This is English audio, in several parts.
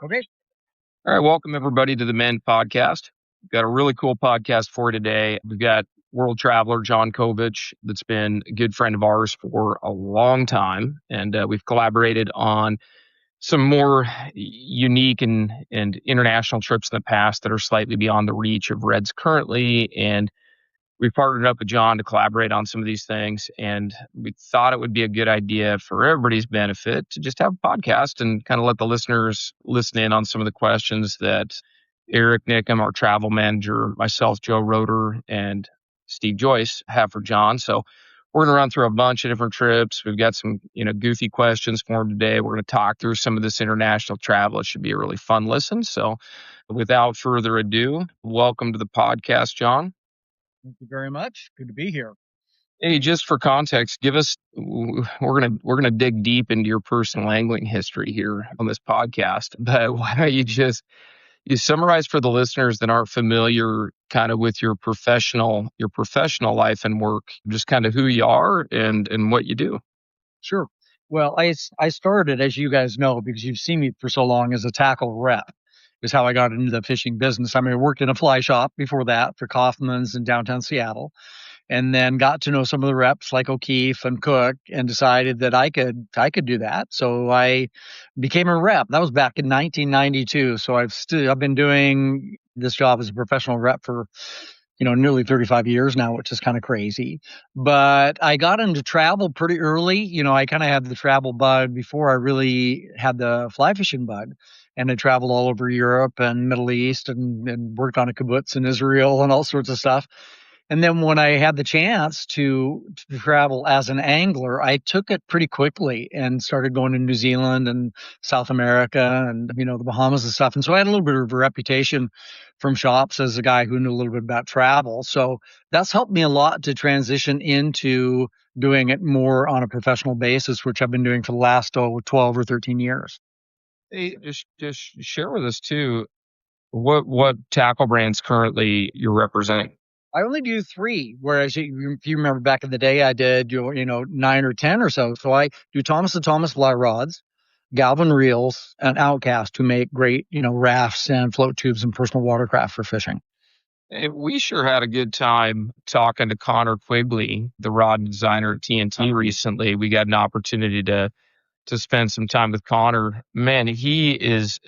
Okay. All right, welcome everybody to the Men Podcast. We've got a really cool podcast for today. We've got world traveler Jon Covich, that's been a good friend of ours for a long time, and we've collaborated on some more unique and international trips in the past that are slightly beyond the reach of Reds currently. And we partnered up with Jon to collaborate on some of these things, and we thought it would be a good idea for everybody's benefit to just have a podcast and kind of let the listeners listen in on some of the questions that Eric Nickham, our travel manager, myself, Joe Roeder, and Steve Joyce have for Jon. So we're going to run through a bunch of different trips. We've got some, goofy questions for him today. We're going to talk through some of this international travel. It should be a really fun listen. So without further ado, welcome to the podcast, Jon. Thank you very much. Good to be here. Hey, just for context, we're gonna dig deep into your personal angling history here on this podcast. But why don't you summarize for the listeners that aren't familiar kind of with your professional life and work, just kind of who you are and what you do. Sure. Well, I started, as you guys know, because you've seen me for so long, as a tackle rep, is how I got into the fishing business. I mean, I worked in a fly shop before that for Kaufman's in downtown Seattle, and then got to know some of the reps like O'Keefe and Cook, and decided that I could do that. So I became a rep. That was back in 1992. So I've been doing this job as a professional rep for nearly 35 years now, which is kind of crazy. But I got into travel pretty early. I kind of had the travel bug before I really had the fly fishing bug. And I traveled all over Europe and Middle East, and worked on a kibbutz in Israel and all sorts of stuff. And then when I had the chance to travel as an angler, I took it pretty quickly and started going to New Zealand and South America and, the Bahamas and stuff. And so I had a little bit of a reputation from shops as a guy who knew a little bit about travel. So that's helped me a lot to transition into doing it more on a professional basis, which I've been doing for the last 12 or 13 years. Hey, just share with us too what tackle brands currently you're representing. I only do three, whereas if you remember back in the day, I did 9 or 10 or so. So I do Thomas and Thomas fly rods, Galvin reels, and Outcast, who make great rafts and float tubes and personal watercraft for fishing. Hey, we sure had a good time talking to Connor Quigley, the rod designer at TNT recently. We got an opportunity to spend some time with Connor. Man, he is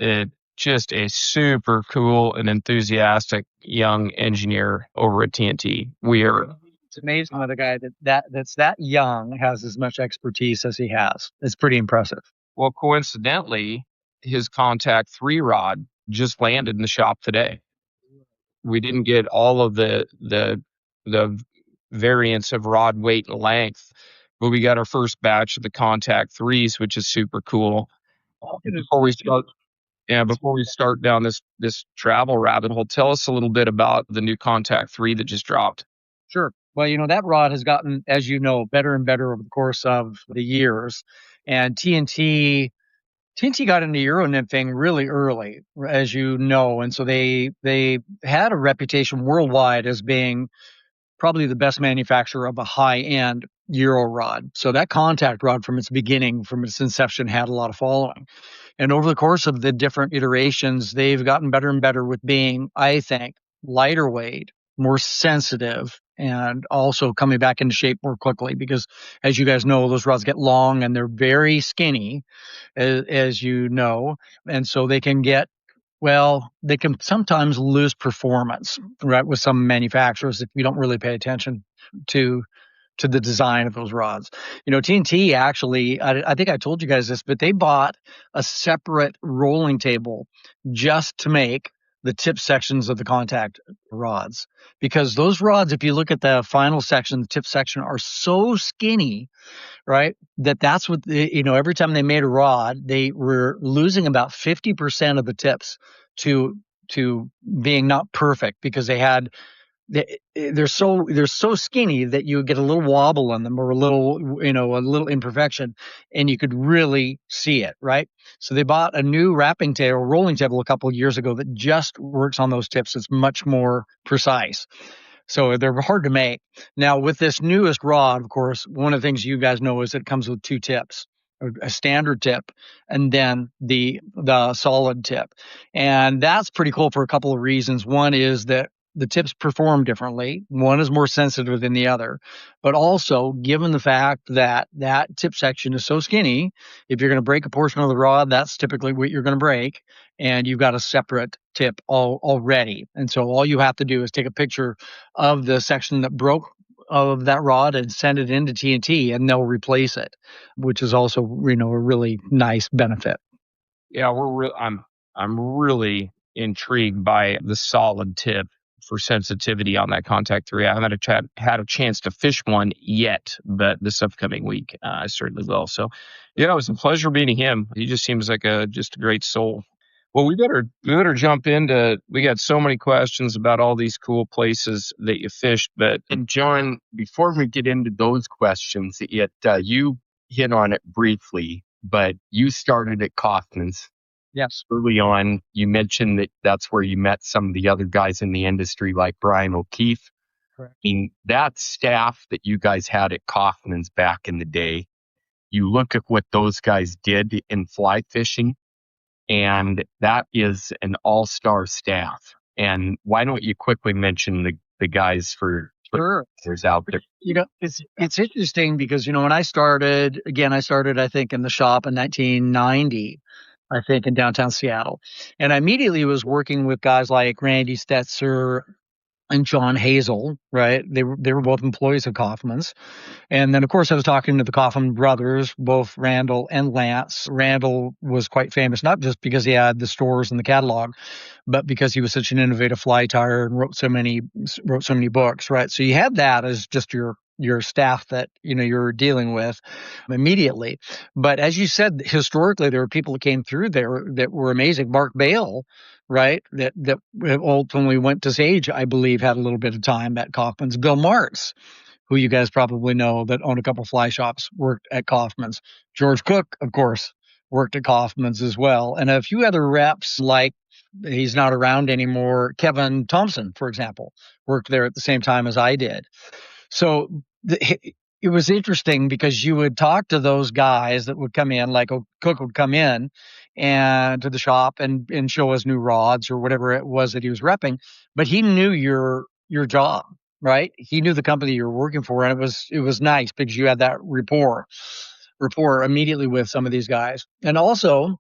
just a super cool and enthusiastic young engineer over at TNT. It's amazing that a guy that's that young has as much expertise as he has. It's pretty impressive. Well, coincidentally, his Contact 3 rod just landed in the shop today. We didn't get all of the variants of rod weight and length, but we got our first batch of the Contact 3s, which is super cool. Before we start, yeah, before we start down this travel rabbit hole, tell us a little bit about the new Contact 3 that just dropped. Sure. Well, that rod has gotten, as you know, better and better over the course of the years. And TNT got into Euro nymphing really early, as you know, and so they had a reputation worldwide as being probably the best manufacturer of a high-end Euro rod. So that Contact rod from its beginning, from its inception, had a lot of following. And over the course of the different iterations, they've gotten better and better with being, I think, lighter weight, more sensitive, and also coming back into shape more quickly, because, as you guys know, those rods get long and they're very skinny, as you know. And so they can sometimes lose performance, right, with some manufacturers if you don't really pay attention to the design of those rods. TNT actually, I think I told you guys this, but they bought a separate rolling table just to make the tip sections of the Contact rods, because those rods, if you look at the final section, the tip section, are so skinny, right, that's what every time they made a rod, they were losing about 50% of the tips to being not perfect, because they're so skinny that you get a little wobble on them, or a little imperfection, and you could really see it, right? So they bought a new rolling table a couple of years ago that just works on those tips. It's much more precise. So they're hard to make. Now, with this newest rod, of course, one of the things you guys know is it comes with two tips. a standard tip, and then the solid tip. And that's pretty cool for a couple of reasons. One is that the tips perform differently. One is more sensitive than the other. But also, given the fact that that tip section is so skinny, if you're going to break a portion of the rod, that's typically what you're going to break. And you've got a separate tip already. And so all you have to do is take a picture of the section that broke of that rod and send it into TNT, and they'll replace it, which is also, a really nice benefit. Yeah, I'm really intrigued by the solid tip for sensitivity on that contact 3. I haven't had a chance to fish one yet, but this upcoming week I certainly will. So, yeah, it was a pleasure meeting him. He just seems like just a great soul. Well, we better jump into. We got so many questions about all these cool places that you fished, but And Jon, before we get into those questions, you hit on it briefly, but you started at Kaufman's Yes. early on. You mentioned that that's where you met some of the other guys in the industry, like Brian O'Keefe. Correct. I mean, that staff that you guys had at Kaufman's back in the day, you look at what those guys did in fly fishing, and that is an all-star staff. And why don't you quickly mention the guys for Sure. there's out there? It's interesting because, when I started, I think in the shop in 1990, I think in downtown Seattle. And I immediately was working with guys like Randy Stetzer and John Hazel, right? They were both employees of Kaufman's. And then, of course, I was talking to the Kaufman brothers, both Randall and Lance. Randall was quite famous, not just because he had the stores and the catalog, but because he was such an innovative fly tyer and wrote so many books, right? So you had that as just your staff that you're dealing with immediately. But as you said, historically there were people that came through there that were amazing. Mark Bale, right, that ultimately went to Sage, I believe, had a little bit of time at Kaufman's. Bill Martz, who you guys probably know, that owned a couple of fly shops, worked at Kaufman's. George Cook, of course, worked at Kaufman's as well. And a few other reps, like, he's not around anymore, Kevin Thompson, for example, worked there at the same time as I did. So it was interesting because you would talk to those guys that would come in, like Cook would come in and to the shop and show us new rods or whatever it was that he was repping, but he knew your job, right? He knew the company you were working for, and it was nice because you had that rapport immediately with some of these guys. And also,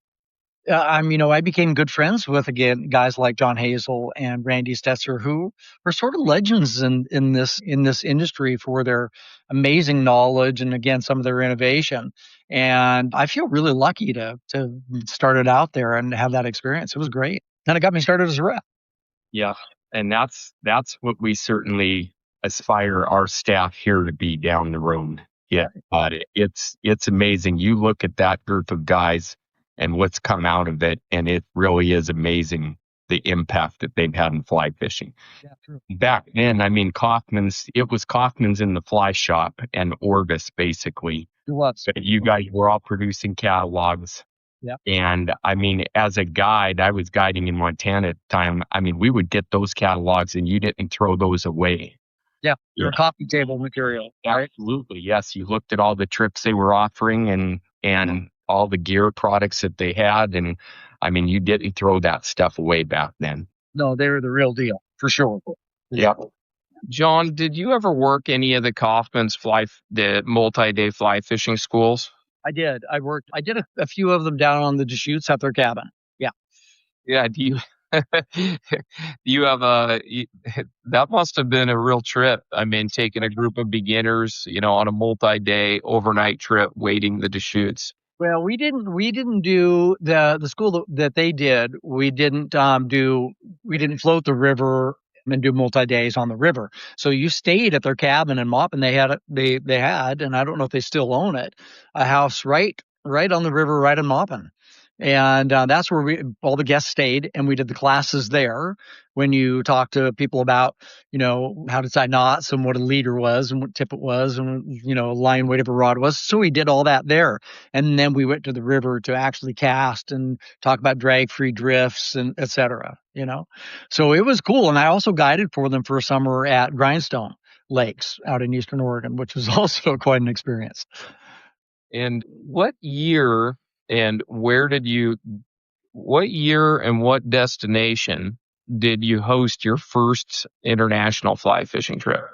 I became good friends with, again, guys like John Hazel and Randy Stetzer, who are sort of legends in this industry for their amazing knowledge and, again, some of their innovation. And I feel really lucky to start it out there and have that experience. It was great. And it got me started as a rep. Yeah. And that's what we certainly aspire our staff here to be down the road. Yeah. But it's amazing. You look at that group of guys and what's come out of it, and it really is amazing the impact that they've had in fly fishing. Yeah, true. Back then, it was Kaufman's in the fly shop and Orvis, basically. It was. But you guys were all producing catalogs. Yeah. And as a guide, I was guiding in Montana at the time. We would get those catalogs and you didn't throw those away. Yeah. They're coffee table material. Right? Absolutely. Yes. You looked at all the trips they were offering and all the gear products that they had. And you didn't throw that stuff away back then. No, they were the real deal, for sure. Yeah. Jon, did you ever work any of the Kaufman's the multi-day fly fishing schools? I did. I did a few of them down on the Deschutes at their cabin. Yeah. Yeah. Do you have that must have been a real trip. Taking a group of beginners, on a multi-day overnight trip, wading the Deschutes. Well, we didn't do the school that they did. We didn't float the river and do multi-days on the river. So you stayed at their cabin in Maupin. They had, and I don't know if they still own it, a house right on the river, right in Maupin. And that's where all the guests stayed, and we did the classes there. When you talk to people about, how to tie knots and what a leader was and what tip it was and, line weight of a rod was. So we did all that there. And then we went to the river to actually cast and talk about drag-free drifts and et cetera, So it was cool. And I also guided for them for a summer at Grindstone Lakes out in Eastern Oregon, which was also quite an experience. And what year and what destination did you host your first international fly fishing trip?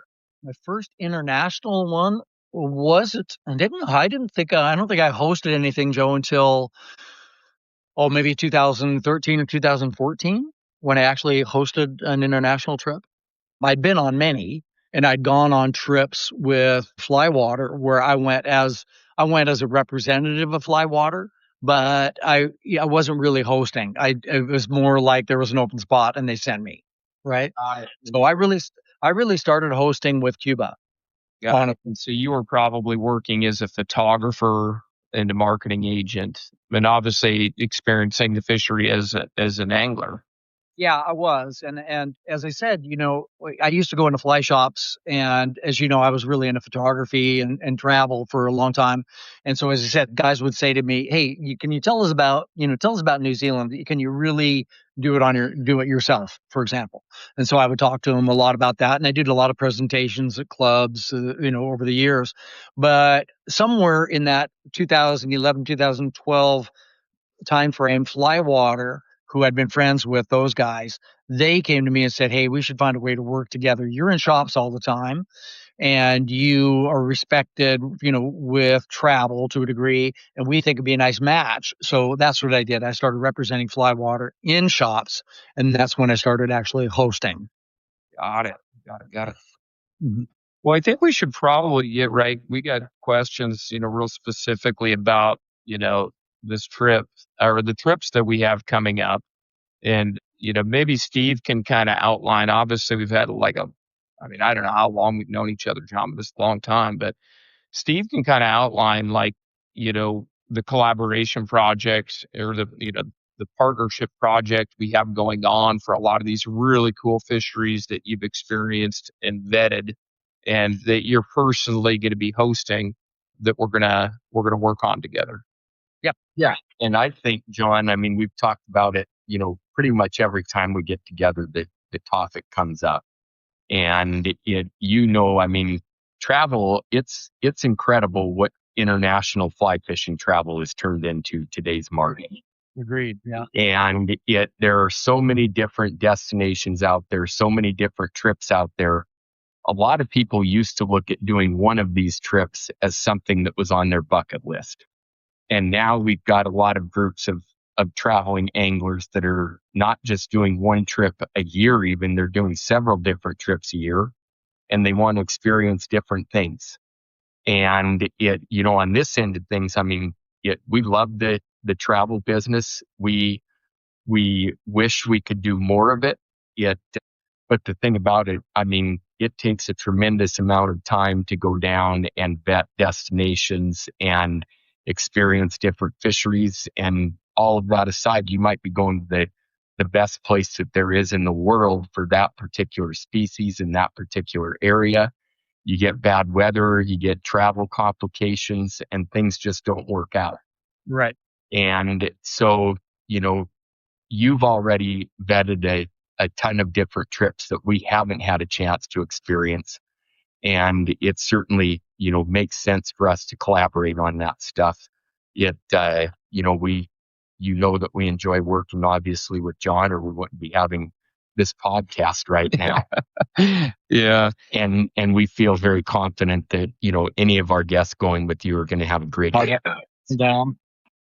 My first international one was it? I don't think I hosted anything, Joe, until maybe 2013 or 2014 when I actually hosted an international trip. I'd been on many, and I'd gone on trips with Flywater where I went as a representative of Flywater, but I wasn't really hosting. It was more like there was an open spot and they sent me, right? So I really started hosting with Cuba. Yeah. And so you were probably working as a photographer and a marketing agent, and obviously experiencing the fishery as an angler. Yeah, I was. And as I said, I used to go into fly shops, and as you know, I was really into photography and travel for a long time. And so as I said, guys would say to me, "Hey, can you tell us about, New Zealand? Can you really do it yourself, for example?" And so I would talk to them a lot about that, and I did a lot of presentations at clubs, over the years. But somewhere in that 2011, 2012 time frame, Flywater, who had been friends with those guys, they came to me and said, "Hey, we should find a way to work together. You're in shops all the time and you are respected, with travel to a degree, and we think it'd be a nice match." So that's what I did. I started representing Flywater in shops, and that's when I started actually hosting. Got it. Got it. Mhm. Well, I think we should probably get right. We got questions, real specifically about, this trip or the trips that we have coming up. And, maybe Steve can kind of outline. Obviously, we've had I don't know how long we've known each other, John, but it's a long time. But Steve can kind of outline, the collaboration projects or the partnership project we have going on for a lot of these really cool fisheries that you've experienced and vetted and that you're personally going to be hosting that we're gonna work on together. Yep. Yeah. And I think, John, I mean, we've talked about it, pretty much every time we get together, the topic comes up. And I mean, travel, it's incredible what international fly fishing travel has turned into today's market. Agreed. Yeah. And there are so many different destinations out there, so many different trips out there. A lot of people used to look at doing one of these trips as something that was on their bucket list. And now we've got a lot of groups of traveling anglers that are not just doing one trip a year, even they're doing several different trips a year, and they want to experience different things. And on this end of things, I mean, we love the travel business. We wish we could do more of it. Yet, but the thing about it, I mean, it takes a tremendous amount of time to go down and vet destinations and experience different fisheries. And all of that aside, you might be going to the best place that there is in the world for that particular species in that particular area. You get bad weather, you get travel complications, and things just don't work out. Right. And so, you've already vetted a ton of different trips that we haven't had a chance to experience. And it certainly, makes sense for us to collaborate on that stuff. That we enjoy working obviously with John, or we wouldn't be having this podcast right now. Yeah. And we feel very confident that, any of our guests going with you are going to have a great Okay.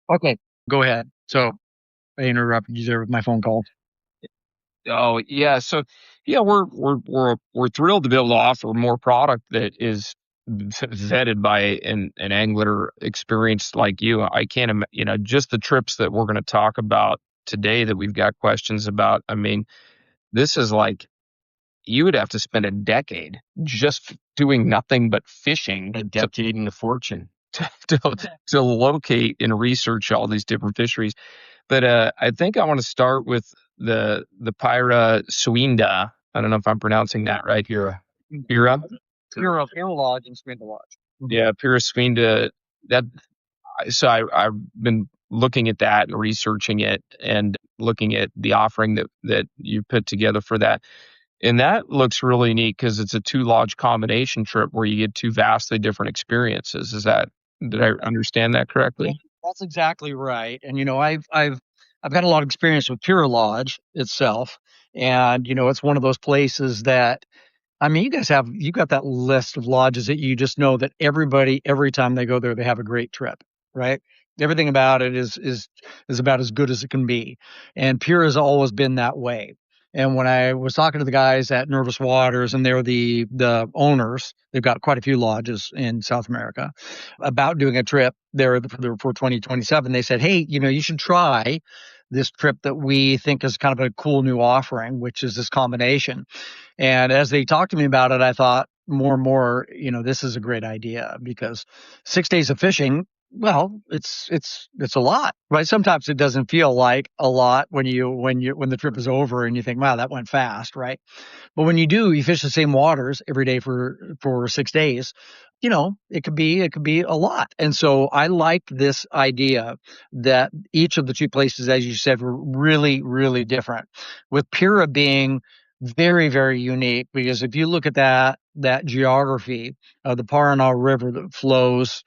Okay. Go ahead. So I interrupted you there with my phone call. Oh yeah. So yeah, we're thrilled to be able to offer more product that is vetted by an angler experienced like you. I can't, just the trips that we're going to talk about today that we've got questions about. I mean, this is like you would have to spend a decade just doing nothing but fishing, a decade and a fortune to locate and research all these different fisheries. But I think I want to start with the Pira-Suinda. I don't know if I'm pronouncing that right. Pira. Pira Lodge and Suinda Lodge. Yeah, Pira-Suinda. I've been looking at that and researching it and looking at the offering that you put together for that. And that looks really neat because it's a two lodge combination trip where you get two vastly different experiences. Is that Did I understand that correctly? That's exactly right. And I've got a lot of experience with Pira Lodge itself, and it's one of those places that, I mean, you got that list of lodges that you just know that everybody, every time they go there, they have a great trip, right? Everything about it is about as good as it can be, and Pure has always been that way. And when I was talking to the guys at Nervous Waters, and they're the owners, they've got quite a few lodges in South America, about doing a trip there for 2027, they said, hey, you should try this trip that we think is kind of a cool new offering, which is this combination. And as they talked to me about it, I thought more and more, this is a great idea, because 6 days of fishing, well, it's a lot, right? Sometimes it doesn't feel like a lot when the trip is over and you think, wow, that went fast, right? But when you fish the same waters every day for 6 days, it could be a lot. And so I liked this idea that each of the two places, as you said, were really, really different, with Pira being very, very unique, because if you look at that geography of the Paraná River that flows,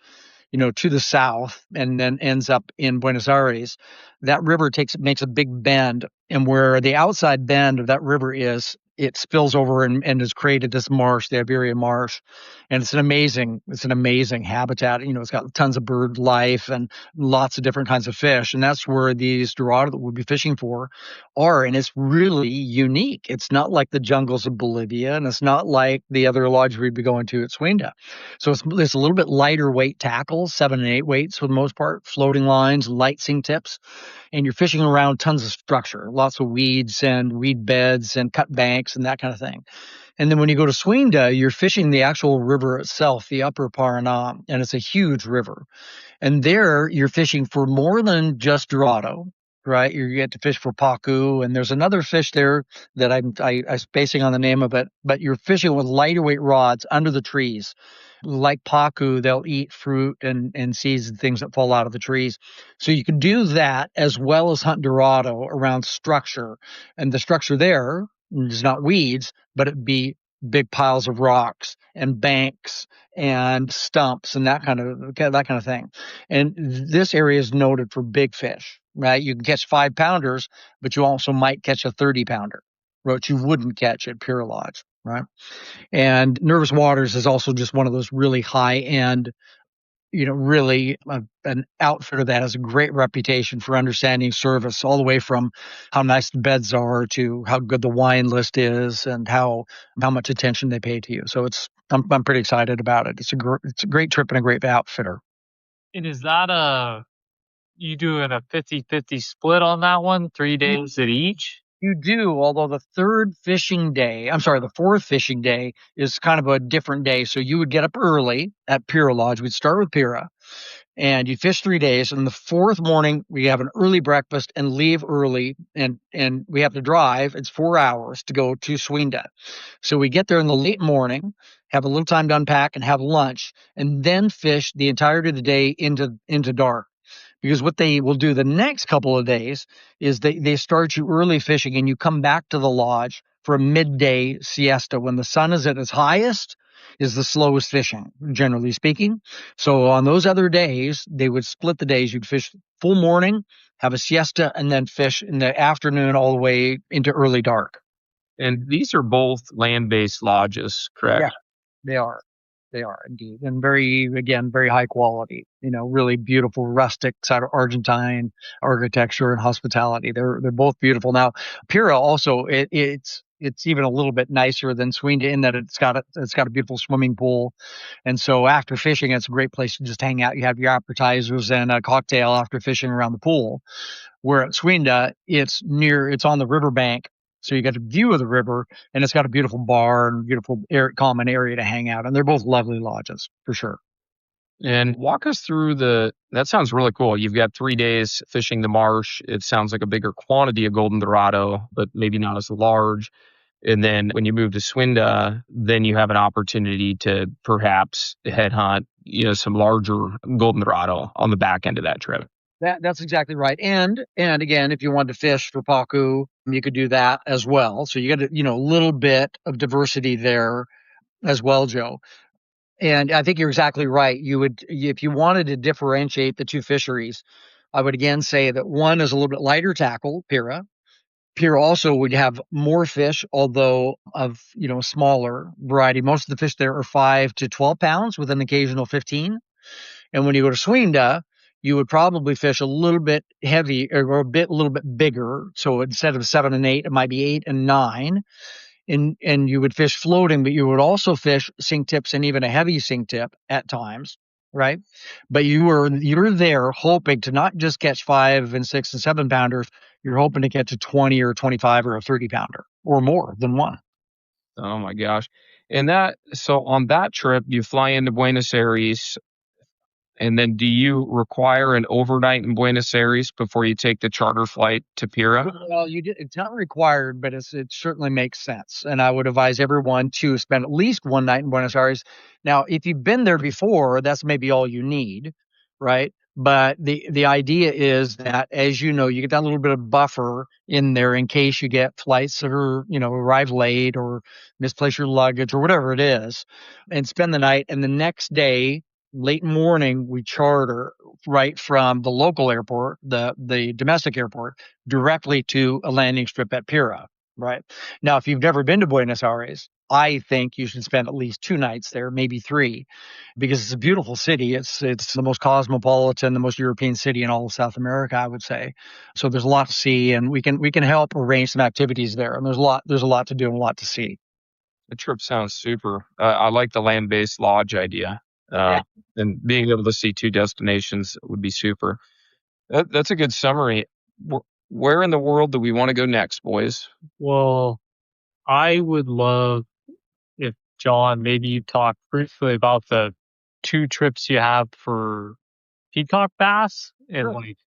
to the south and then ends up in Buenos Aires, that river makes a big bend, and where the outside bend of that river is, it spills over and has created this marsh, the Iberia Marsh, and it's an amazing habitat. It's got tons of bird life and lots of different kinds of fish, and that's where these Dorado that we'll be fishing for are, and it's really unique. It's not like the jungles of Bolivia, and it's not like the other lodge we'd be going to at Suinda. So it's a little bit lighter weight tackles, 7 and 8 weights for the most part, floating lines, light sing tips, and you're fishing around tons of structure, lots of weeds and weed beds and cut banks and that kind of thing. And then when you go to Suinda, you're fishing the actual river itself, the upper Paraná, and it's a huge river. And there you're fishing for more than just Dorado, right? You get to fish for Pacu, and there's another fish there that I'm spacing on the name of it, but you're fishing with lighter weight rods under the trees. Like Pacu, they'll eat fruit and seeds and things that fall out of the trees. So you can do that as well as hunt Dorado around structure. And the structure there is not weeds, but it'd be big piles of rocks and banks and stumps and that kind of thing. And this area is noted for big fish, right? You can catch 5 pounders, but you also might catch a 30 pounder, which you wouldn't catch at Pure Lodge, right? And Nervous Waters is also just one of those really high end, really an outfitter that has a great reputation for understanding service, all the way from how nice the beds are to how good the wine list is and how much attention they pay to you. So I'm pretty excited about it. It's a great trip and a great outfitter. And is that you doing a 50-50 split on that one, 3 days at each? You do, although the fourth fishing day is kind of a different day. So you would get up early at Pira Lodge. We'd start with Pira, and you'd fish 3 days. And the fourth morning, we have an early breakfast and leave early, and we have to drive. It's 4 hours to go to Suinda. So we get there in the late morning, have a little time to unpack and have lunch, and then fish the entirety of the day into dark. Because what they will do the next couple of days is they start you early fishing, and you come back to the lodge for a midday siesta when the sun is at its highest, is the slowest fishing, generally speaking. So on those other days, they would split the days. You'd fish full morning, have a siesta, and then fish in the afternoon all the way into early dark. And these are both land-based lodges, correct? Yeah, they are. They are indeed. And very high quality, really beautiful rustic side of Argentine architecture and hospitality. They're both beautiful. Now, Pira also, it's even a little bit nicer than Suinda in that it's got a beautiful swimming pool. And so after fishing, it's a great place to just hang out. You have your appetizers and a cocktail after fishing around the pool. Where at Suinda, it's on the riverbank. So you got a view of the river, and it's got a beautiful bar and beautiful common area to hang out. And they're both lovely lodges for sure. And walk us through that sounds really cool. You've got 3 days fishing the marsh. It sounds like a bigger quantity of Golden Dorado, but maybe not as large. And then when you move to Suinda, then you have an opportunity to perhaps head hunt, some larger Golden Dorado on the back end of that trip. That's exactly right. And again, if you wanted to fish for Pacu, you could do that as well. So you got a little bit of diversity there as well, Joe. And I think you're exactly right. If you wanted to differentiate the two fisheries, I would again say that one is a little bit lighter tackle, Pira. Pira also would have more fish, although of, smaller variety. Most of the fish there are 5 to 12 pounds with an occasional 15. And when you go to Suinda, you would probably fish a little bit heavy or a little bit bigger. So instead of 7 and 8, it might be 8 and 9. And you would fish floating, but you would also fish sink tips and even a heavy sink tip at times, right? But you're there hoping to not just catch 5 and 6 and 7 pounders. You're hoping to get to 20 or 25 or a 30 pounder or more than one. Oh my gosh. So on that trip, you fly into Buenos Aires, and then do you require an overnight in Buenos Aires before you take the charter flight to Pira? Well, it's not required, but it certainly makes sense. And I would advise everyone to spend at least one night in Buenos Aires. Now, if you've been there before, that's maybe all you need, right? But the idea is that, as you know, you get that little bit of buffer in there in case you get flights that are, arrive late or misplace your luggage or whatever it is, and spend the night. And the next day, late morning, we charter right from the local airport, the domestic airport, directly to a landing strip at Pira, right? Now, if you've never been to Buenos Aires, I think you should spend at least 2 nights there, maybe 3, because it's a beautiful city. It's the most cosmopolitan, the most European city in all of South America, I would say. So there's a lot to see, and we can help arrange some activities there. And there's a lot to do and a lot to see. The trip sounds super. I like the land-based lodge idea. Yeah. And being able to see 2 destinations would be super. That's a good summary. Where in the world do we want to go next, boys? Well, I would love if, John, maybe you talk briefly about the 2 trips you have for peacock bass and Sure. like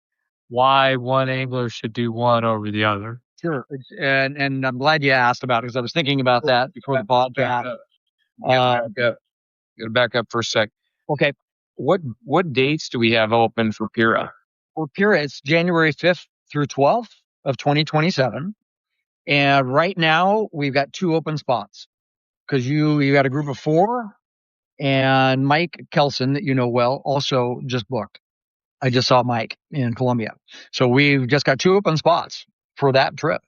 why one angler should do one over the other. Sure. And I'm glad you asked about it because I was thinking about that before the podcast. Gotta back up for a sec. Okay. What dates do we have open for Pira? For Pira, it's January 5th through 12th of 2027. And right now we've got 2 open spots because you got a group of 4, and Mike Kelson, that you know well, also just booked. I just saw Mike in Colombia. So we've just got 2 open spots for that trip.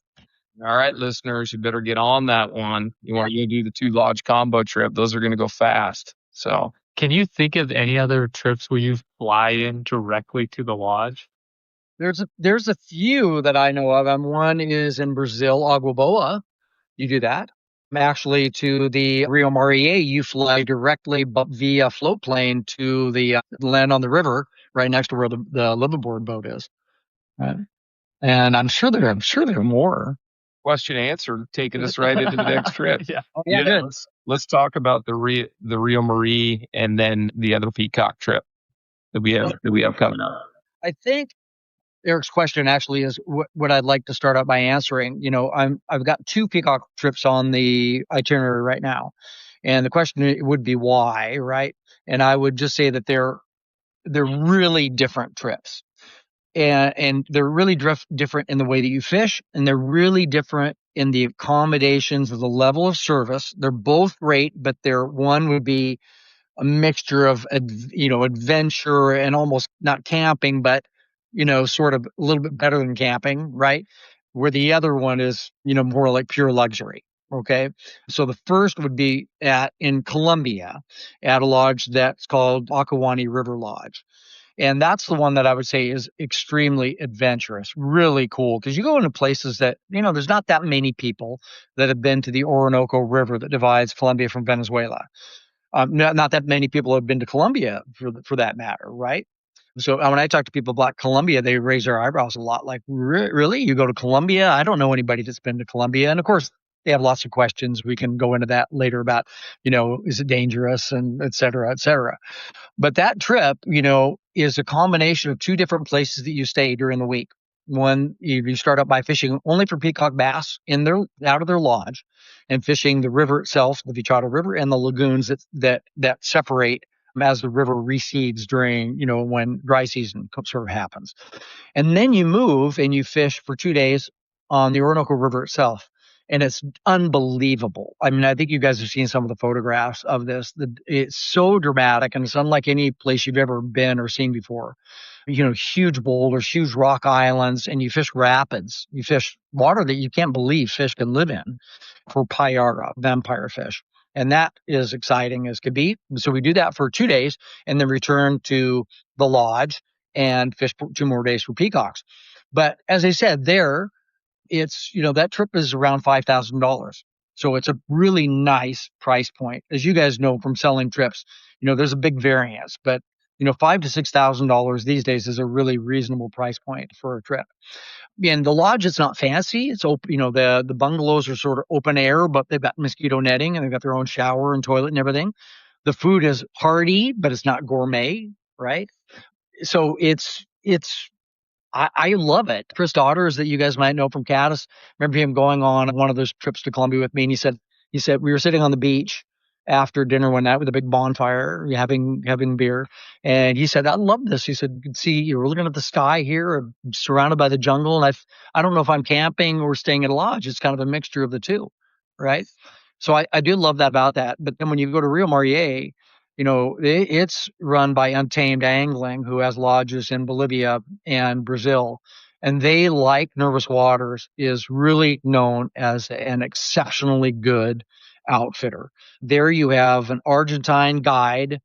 All right, listeners, you better get on that one. You want to do the 2 lodge combo trip. Those are going to go fast. So Can you think of any other trips where you fly in directly to the lodge? There's a few that I know of. One is in Brazil, Agua Boa. You do that. Actually, to the Rio Mariete, you fly directly via float plane to the land on the river right next to where the liveaboard boat is. Right. And I'm sure there are more. question answered, taking us right into the next trip. Yeah. Oh, yeah, good. Let's talk about the Rio Marie and then the other peacock trip that we have coming up. I think Eric's question actually is what I'd like to start out by answering. I've got 2 peacock trips on the itinerary right now, and the question would be why, right? And I would just say that they're really different trips, and they're really different in the way that you fish, and they're really different in the accommodations of the level of service. They're both great, but one would be a mixture of adventure and almost not camping, but sort of a little bit better than camping, right? Where the other one is more like pure luxury. Okay, so the first would be in Colombia at a lodge that's called Akuani River Lodge. And that's the one that I would say is extremely adventurous, really cool. Because you go into places that, there's not that many people that have been to the Orinoco River that divides Colombia from Venezuela. Not that many people have been to Colombia for that matter, right? So when I talk to people about Colombia, they raise their eyebrows a lot. Like, really? You go to Colombia? I don't know anybody that's been to Colombia. And of course, they have lots of questions. We can go into that later about, is it dangerous and et cetera, et cetera. But that trip, is a combination of 2 different places that you stay during the week. One, you start out by fishing only for peacock bass out of their lodge, and fishing the river itself, the Vichada River, and the lagoons that separate as the river recedes during, when dry season sort of happens. And then you move and you fish for 2 days on the Orinoco River itself. and it's unbelievable. I mean, I think you guys have seen some of the photographs of this. It's so dramatic, and it's unlike any place you've ever been or seen before. Huge boulders, huge rock islands, and you fish rapids. You fish water that you can't believe fish can live in for payara, vampire fish. And that is exciting as could be. So we do that for 2 days and then return to the lodge and fish 2 more days for peacocks. But as I said, that trip is around $5,000. So it's a really nice price point. As you guys know from selling trips, there's a big variance, but $5,000 to $6,000 these days is a really reasonable price point for a trip. And the lodge, it's not fancy. It's open, the bungalows are sort of open air, but they've got mosquito netting and they've got their own shower and toilet and everything. The food is hearty, but it's not gourmet, right? So I love it. Chris Daughters, that you guys might know from Caddis, remember him going on one of those trips to Colombia with me, and he said we were sitting on the beach after dinner one night with a big bonfire, having beer, and he said, "I love this." He said, "You can see you're looking at the sky here, surrounded by the jungle, and I don't know if I'm camping or staying at a lodge. It's kind of a mixture of the two, right?" So I do love that about that. But then when you go to Rio Mariete, it's run by Untamed Angling, who has lodges in Bolivia and Brazil. And they, like Nervous Waters, is really known as an exceptionally good outfitter. There you have an Argentine guide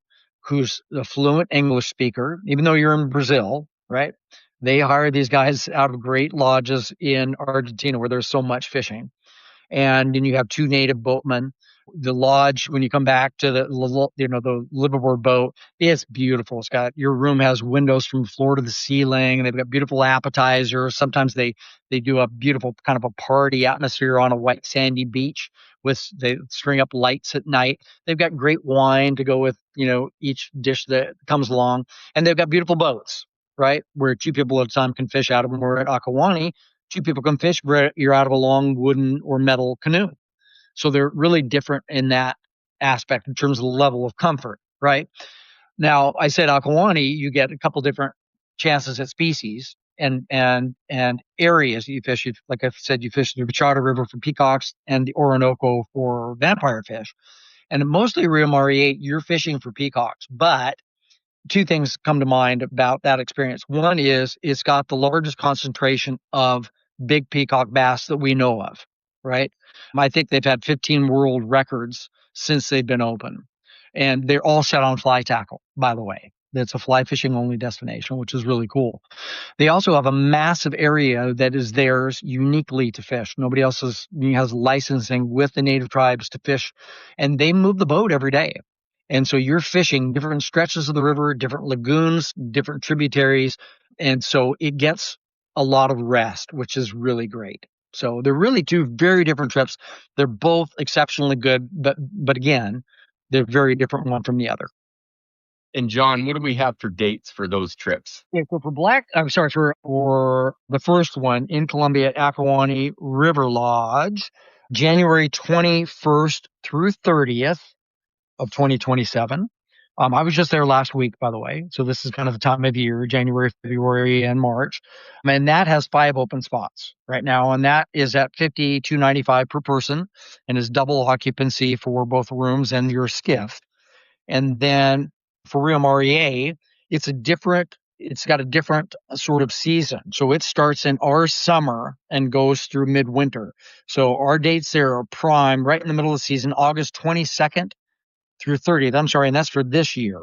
who's a fluent English speaker, even though you're in Brazil, right? They hire these guys out of great lodges in Argentina where there's so much fishing. And then you have 2 native boatmen. The lodge, when you come back to the liveaboard boat, it's beautiful. Your room has windows from floor to the ceiling, and they've got beautiful appetizers. Sometimes they do a beautiful kind of a party atmosphere on a white sandy beach. They string up lights at night. They've got great wine to go with each dish that comes along, and they've got beautiful boats, right, where 2 people at a time can fish out of them. We're at Akuani, 2 people can fish, but you're out of a long wooden or metal canoe. So they're really different in that aspect in terms of the level of comfort, right? Now, I said Akuani, you get a couple different chances at species and areas you fish. Like I said, you fish the Pescador River for peacocks and the Orinoco for vampire fish. And mostly Rio Mariete, you're fishing for peacocks, but 2 things come to mind about that experience. One is it's got the largest concentration of big peacock bass that we know of, right? I think they've had 15 world records since they've been open. And they're all set on fly tackle, by the way. It's a fly fishing only destination, which is really cool. They also have a massive area that is theirs uniquely to fish. Nobody else has licensing with the native tribes to fish, and they move the boat every day. And so you're fishing different stretches of the river, different lagoons, different tributaries. And so it gets a lot of rest, which is really great. So they're really 2 very different trips. They're both exceptionally good, but again, they're very different one from the other. And Jon, what do we have for dates for those trips? Yeah, so for the first one in Colombia at Akuani River Lodge, January 21st through 30th of 2027. I was just there last week, by the way. So this is kind of the time of year, January, February, and March. And that has 5 open spots right now. And that is at $52.95 per person and is double occupancy for both rooms and your skiff. And then for Rio Mariete, it's got a different sort of season. So it starts in our summer and goes through midwinter. So our dates there are prime right in the middle of the season, August 22nd through 30th. I'm sorry, and that's for this year,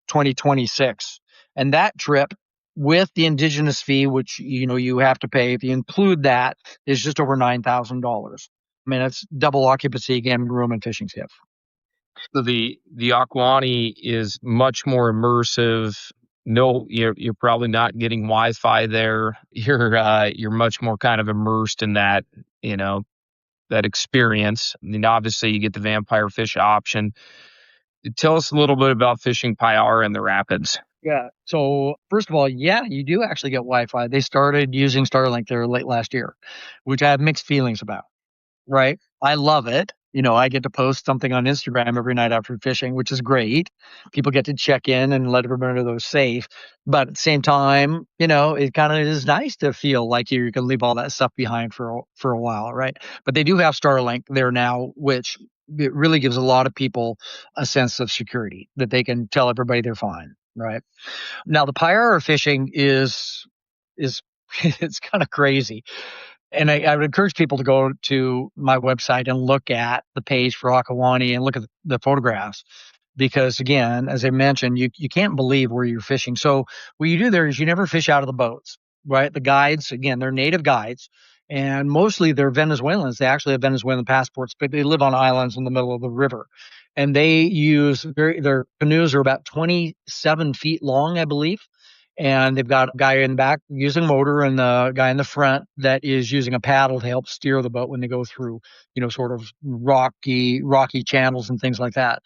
2026. And that trip with the indigenous fee, which you have to pay, if you include that, is just over $9,000. I mean, it's double occupancy again, room and fishing skiff. So the Akuani is much more immersive. No, you're probably not getting Wi-Fi there. You're much more kind of immersed in that, that experience. I mean, obviously you get the vampire fish option. Tell us a little bit about fishing Payara and the rapids. Yeah. So first of all, yeah, you do actually get Wi-Fi. They started using Starlink there late last year, which I have mixed feelings about, right? I love it. I get to post something on Instagram every night after fishing, which is great. People get to check in and let everybody know they're safe. But at the same time, it kind of is nice to feel like you can leave all that stuff behind for a while, right? But they do have Starlink there now, which it really gives a lot of people a sense of security that they can tell everybody they're fine, right? Now the Pira fishing is it's kind of crazy. And I would encourage people to go to my website and look at the page for Akuani and look at the photographs. Because again, as I mentioned, you can't believe where you're fishing. So what you do there is you never fish out of the boats, right? The guides, again, they're native guides, and mostly they're Venezuelans. They actually have Venezuelan passports, but they live on islands in the middle of the river. And they use their canoes are about 27 feet long, I believe. And they've got a guy in the back using motor and the guy in the front that is using a paddle to help steer the boat when they go through, sort of rocky channels and things like that.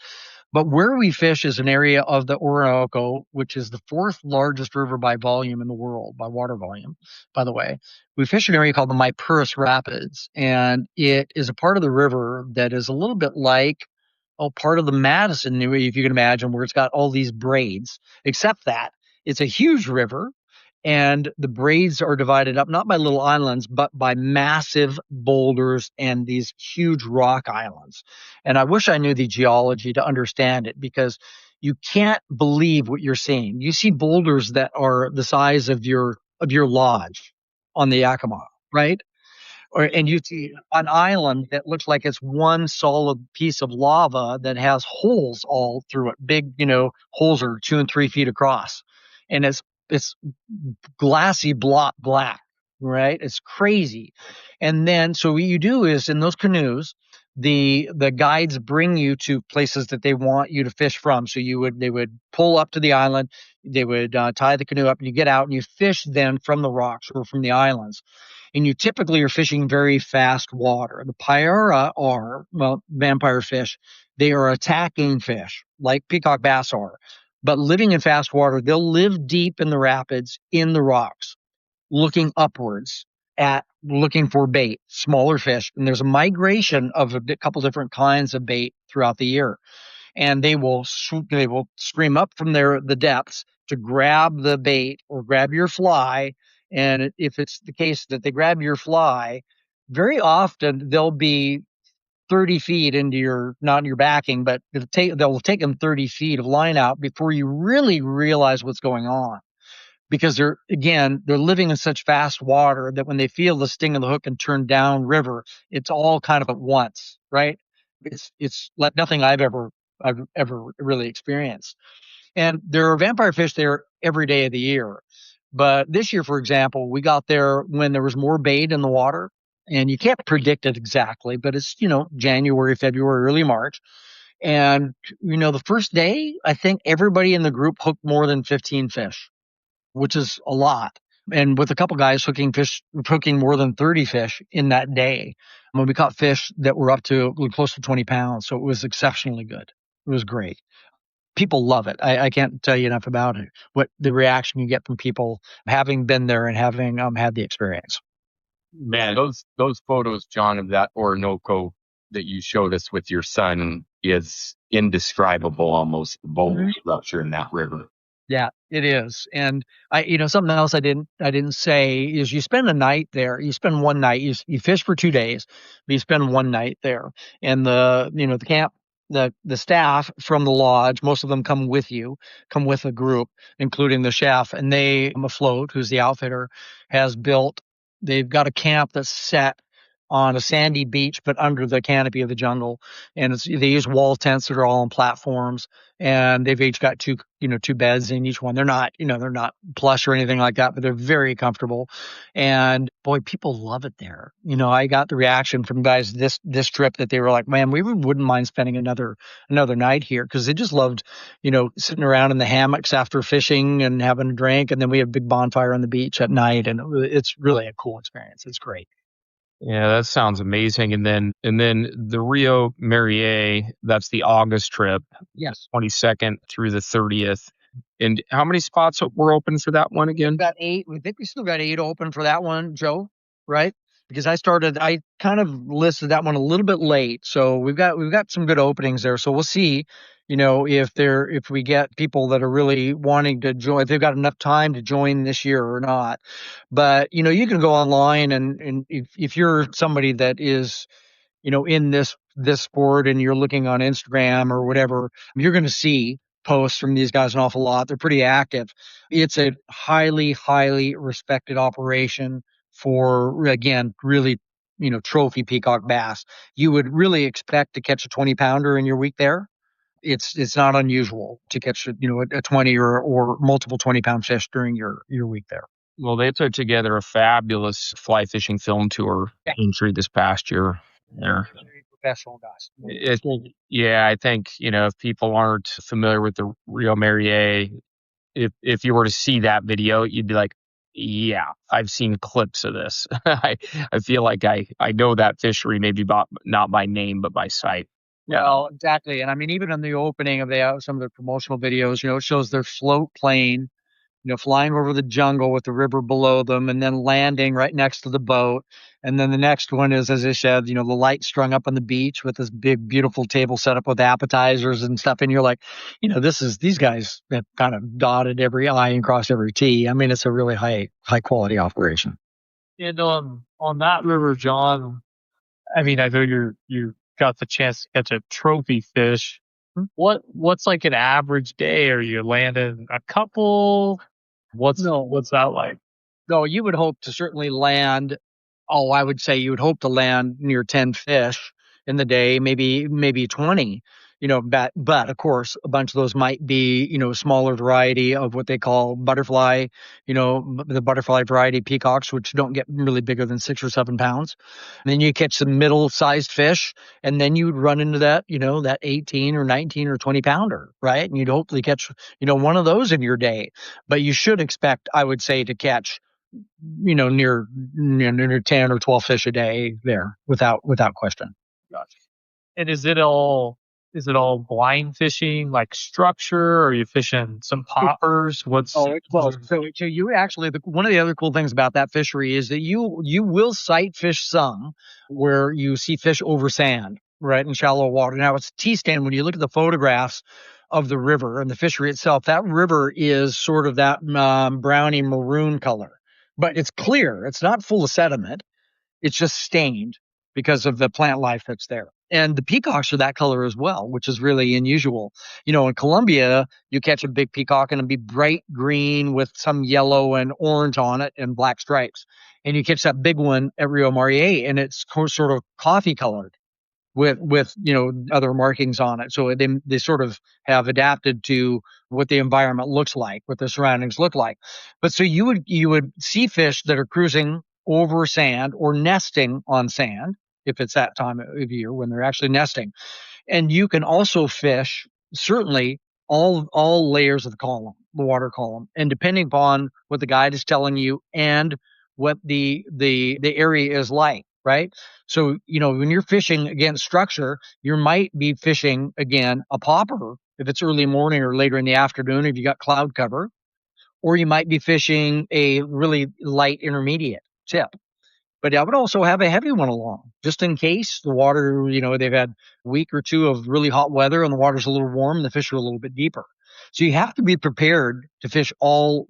But where we fish is an area of the Orinoco, which is the fourth largest river by volume in the world, by water volume, by the way. We fish an area called the Mypurus Rapids, and it is a part of the river that is a little bit like, part of the Madison, if you can imagine, where it's got all these braids, except that it's a huge river and the braids are divided up not by little islands, but by massive boulders and these huge rock islands. And I wish I knew the geology to understand it, because you can't believe what you're seeing. You see boulders that are the size of your lodge on the Yakima, right? And you see an island that looks like it's one solid piece of lava that has holes all through it. Big, holes are 2 and 3 feet across, and it's glassy black, right? It's crazy. And then, so what you do is in those canoes, the guides bring you to places that they want you to fish from. So they would pull up to the island, they would tie the canoe up, and you get out and you fish then from the rocks or from the islands. And you typically are fishing very fast water. The Pira are, well, vampire fish. They are attacking fish like peacock bass are. But living in fast water, they'll live deep in the rapids, in the rocks, looking upwards looking for bait, smaller fish. And there's a migration of a couple different kinds of bait throughout the year. And they will stream up from the depths to grab the bait or grab your fly. And if it's the case that they grab your fly, very often they'll be 30 feet into not in your backing, but they'll take them 30 feet of line out before you really realize what's going on. Because they're living in such fast water that when they feel the sting of the hook and turn down river, it's all kind of at once, right? It's like nothing I've ever really experienced. And there are vampire fish there every day of the year. But this year, for example, we got there when there was more bait in the water, and you can't predict it exactly, but it's, January, February, early March. And, the first day, I think everybody in the group hooked more than 15 fish, which is a lot. And with a couple guys hooking more than 30 fish in that day. I mean, we caught fish that were up to close to 20 pounds. So it was exceptionally good. It was great. People love it. I can't tell you enough about it. What the reaction you get from people having been there and having had the experience. Man, those photos, John, of that Orinoco that you showed us with your son is indescribable, almost the boulder structure in that river. Yeah, it is. And something else I didn't say is you spend a night there. You spend one night. You fish for 2 days, but you spend one night there. And the camp, the staff from the lodge, most of them come with a group, including the chef, and they afloat, who's the outfitter, they've got a camp that's set on a sandy beach, but under the canopy of the jungle. And they use wall tents that are all on platforms, and they've each got two beds in each one. They're not plush or anything like that, but they're very comfortable. And boy, people love it there. I got the reaction from guys this trip that they were like, man, we wouldn't mind spending another night here, because they just loved, sitting around in the hammocks after fishing and having a drink. And then we have a big bonfire on the beach at night. And it's really a cool experience. It's great. Yeah, that sounds amazing. And then the Rio Mariete, that's the August trip. Yes. 22nd through the 30th. And how many spots were open for that one again? We've got 8. We think we still got 8 open for that one, Joe, right? because I kind of listed that one a little bit late. So we've got some good openings there. So we'll see, if we get people that are really wanting to join, if they've got enough time to join this year or not. But, you can go online and if you're somebody that is, in this sport and you're looking on Instagram or whatever, you're going to see posts from these guys an awful lot. They're pretty active. It's a highly, highly respected operation for, again, really, trophy peacock bass. You would really expect to catch a 20 pounder in your week there. It's not unusual to catch, a 20 or multiple 20-pound fish during your week there. Well, they put together a fabulous fly fishing film tour entry this past year. There. Very professional guys. I think, if people aren't familiar with the Rio Mariete, if you were to see that video, you'd be like, yeah, I've seen clips of this. I feel like I know that fishery, maybe not by name, but by sight. Yeah. Well, exactly. And I mean, even in the opening of some of the promotional videos, it shows their float plane, flying over the jungle with the river below them and then landing right next to the boat. And then the next one is, as I said, the light strung up on the beach with this big, beautiful table set up with appetizers and stuff. And you're like, these guys have kind of dotted every I and crossed every T. I mean, it's a really high quality operation. And on that river, John, I mean, I know you got the chance to catch a trophy fish. What's like an average day? Are you landing a couple? What's that like? No, you would hope to certainly land. Oh, I would say you would hope to land near 10 fish in the day, maybe 20. But of course, a bunch of those might be, smaller variety of what they call butterfly, the butterfly variety peacocks, which don't get really bigger than 6 or 7 pounds. And then you catch some middle-sized fish, and then you'd run into that, that 18 or 19 or 20 pounder, right? And you'd hopefully catch, one of those in your day. But you should expect, I would say, to catch, near 10 or 12 fish a day there without question. Gotcha. And is it all blind fishing, like structure, or are you fishing some poppers? So you actually, one of the other cool things about that fishery is that you will sight fish some where you see fish over sand, right, in shallow water. Now it's T-stand. When you look at the photographs of the river and the fishery itself, that river is sort of that browny maroon color, but it's clear. It's not full of sediment. It's just stained because of the plant life that's there. And the peacocks are that color as well, which is really unusual. In Colombia, you catch a big peacock and it'll be bright green with some yellow and orange on it and black stripes. And you catch that big one at Rio Mariete and it's sort of coffee colored with other markings on it. So they sort of have adapted to what the environment looks like, what the surroundings look like. But so you would see fish that are cruising over sand or nesting on sand if it's that time of year when they're actually nesting. And you can also fish certainly all layers of the water column, and depending upon what the guide is telling you and what the area is like, right? So, when you're fishing against structure, you might be fishing again a popper if it's early morning or later in the afternoon if you got cloud cover, or you might be fishing a really light intermediate tip. But I would also have a heavy one along just in case the water, they've had a week or two of really hot weather and the water's a little warm and the fish are a little bit deeper. So you have to be prepared to fish all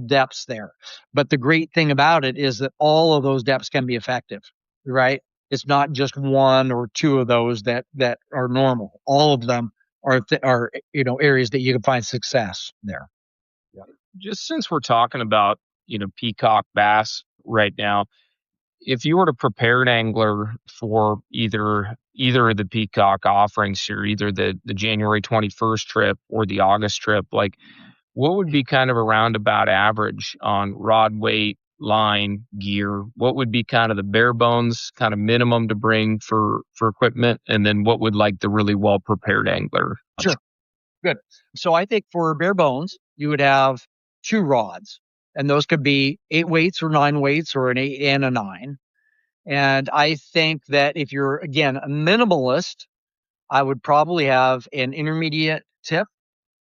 depths there. But the great thing about it is that all of those depths can be effective, right? It's not just one or two of those that are normal. All of them are areas that you can find success there. Yeah. Just since we're talking about, peacock bass right now, if you were to prepare an angler for either of the peacock offerings here, either the January 21st trip or the August trip, like what would be kind of a roundabout average on rod weight, line, gear? What would be kind of the bare bones kind of minimum to bring for equipment? And then what would like the really well prepared angler? Sure. Good. So I think for bare bones, you would have 2 rods, and those could be 8 weights or 9 weights or an 8 and a 9. And I think that if you're, again, a minimalist, I would probably have an intermediate tip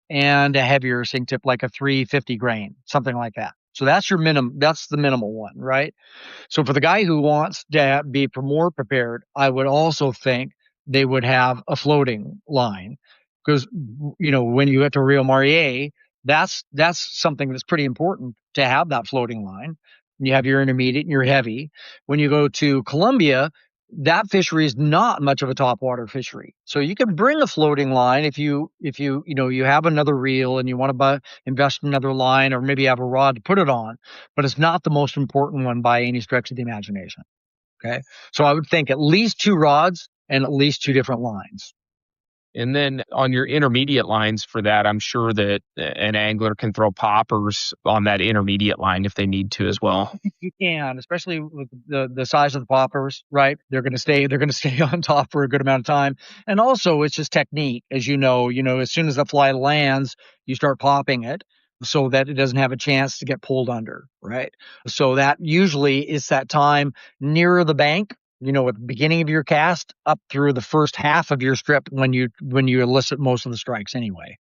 and a heavier sink tip, like a 350 grain, something like that. So that's your minimum. That's the minimal one, right? So for the guy who wants to be more prepared, I would also think they would have a floating line because, when you get to Rio Mariete, that's something that's pretty important to have that floating line. You have your intermediate and your heavy. When you go to Colombia, that fishery is not much of a topwater fishery. So you can bring a floating line if you have another reel and you want to invest in another line, or maybe have a rod to put it on, but it's not the most important one by any stretch of the imagination. Okay. So I would think at least 2 rods and at least 2 different lines. And then on your intermediate lines for that, I'm sure that an angler can throw poppers on that intermediate line if they need to as well. You can, especially with the size of the poppers, right? They're going to stay on top for a good amount of time. And also it's just technique. As as soon as the fly lands, you start popping it so that it doesn't have a chance to get pulled under, right? So that usually is that time nearer the bank, at the beginning of your cast up through the first half of your strip when you elicit most of the strikes anyway.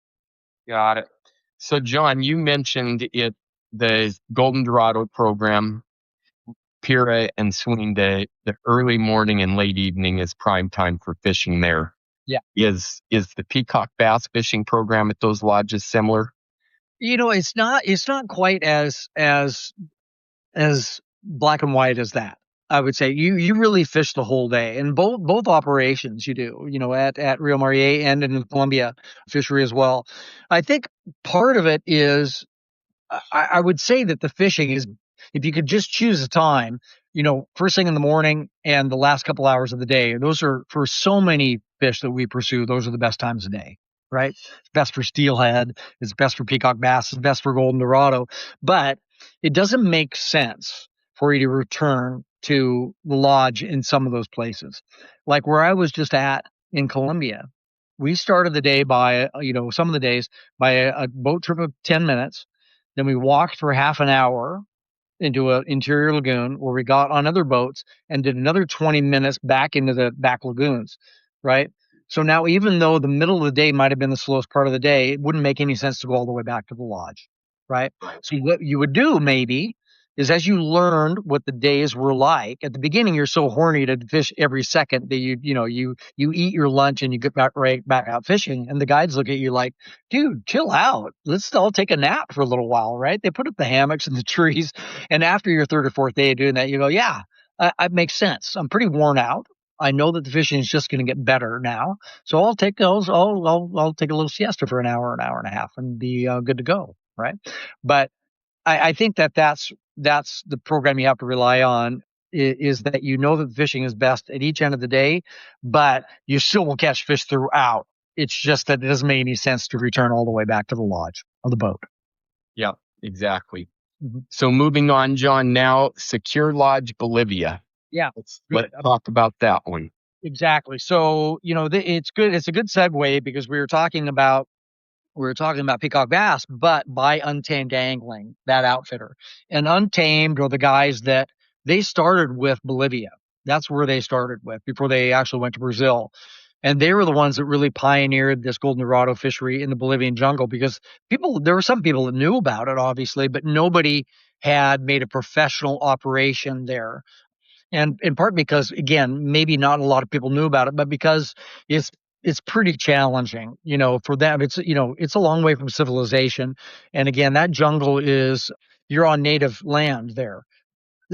Got it. So, John, you mentioned the Golden Dorado program, Pira-Suinda, the early morning and late evening is prime time for fishing there. Yeah. Is the peacock bass fishing program at those lodges similar? It's not quite as black and white as that. I would say you really fish the whole day, and both operations you do, at Rio Mariete and in the Colombia fishery as well. I think part of it is I would say that the fishing is, if you could just choose a time, first thing in the morning and the last couple hours of the day, those are, for so many fish that we pursue, those are the best times of day, right? It's best for steelhead, it's best for peacock bass, it's best for golden dorado, but it doesn't make sense for you to return to the lodge in some of those places. Like where I was just at in Colombia, we started the day by, some of the days by a boat trip of 10 minutes. Then we walked for half an hour into an interior lagoon where we got on other boats and did another 20 minutes back into the back lagoons, right? So now, even though the middle of the day might have been the slowest part of the day, it wouldn't make any sense to go all the way back to the lodge, right? So what you would do maybe is, as you learned what the days were like at the beginning, you're so horny to fish every second that you eat your lunch and you get right back out fishing, and the guides look at you like, dude, chill out. Let's all take a nap for a little while, right? They put up the hammocks and the trees, and after your third or fourth day of doing that, you go, yeah, it makes sense. I'm pretty worn out. I know that the fishing is just going to get better now, so I'll take those. I'll take a little siesta for an hour and a half, and be good to go, right? But I think that's the program you have to rely on, is that that the fishing is best at each end of the day, but you still will catch fish throughout. It's just that it doesn't make any sense to return all the way back to the lodge or the boat. Yeah, exactly. Mm-hmm. So moving on, John, now Secure Lodge, Bolivia. Yeah. Let's talk about that one. Exactly. So, it's good. It's a good segue because we were talking about peacock bass, but by Untamed Angling, that outfitter. And Untamed are the guys that they started with Bolivia. That's where they started with before they actually went to Brazil. And they were the ones that really pioneered this golden dorado fishery in the Bolivian jungle, because there were some people that knew about it, obviously, but nobody had made a professional operation there. And in part because, again, maybe not a lot of people knew about it, but because it's pretty challenging, for them. It's a long way from civilization. And again, that jungle you're on native land there.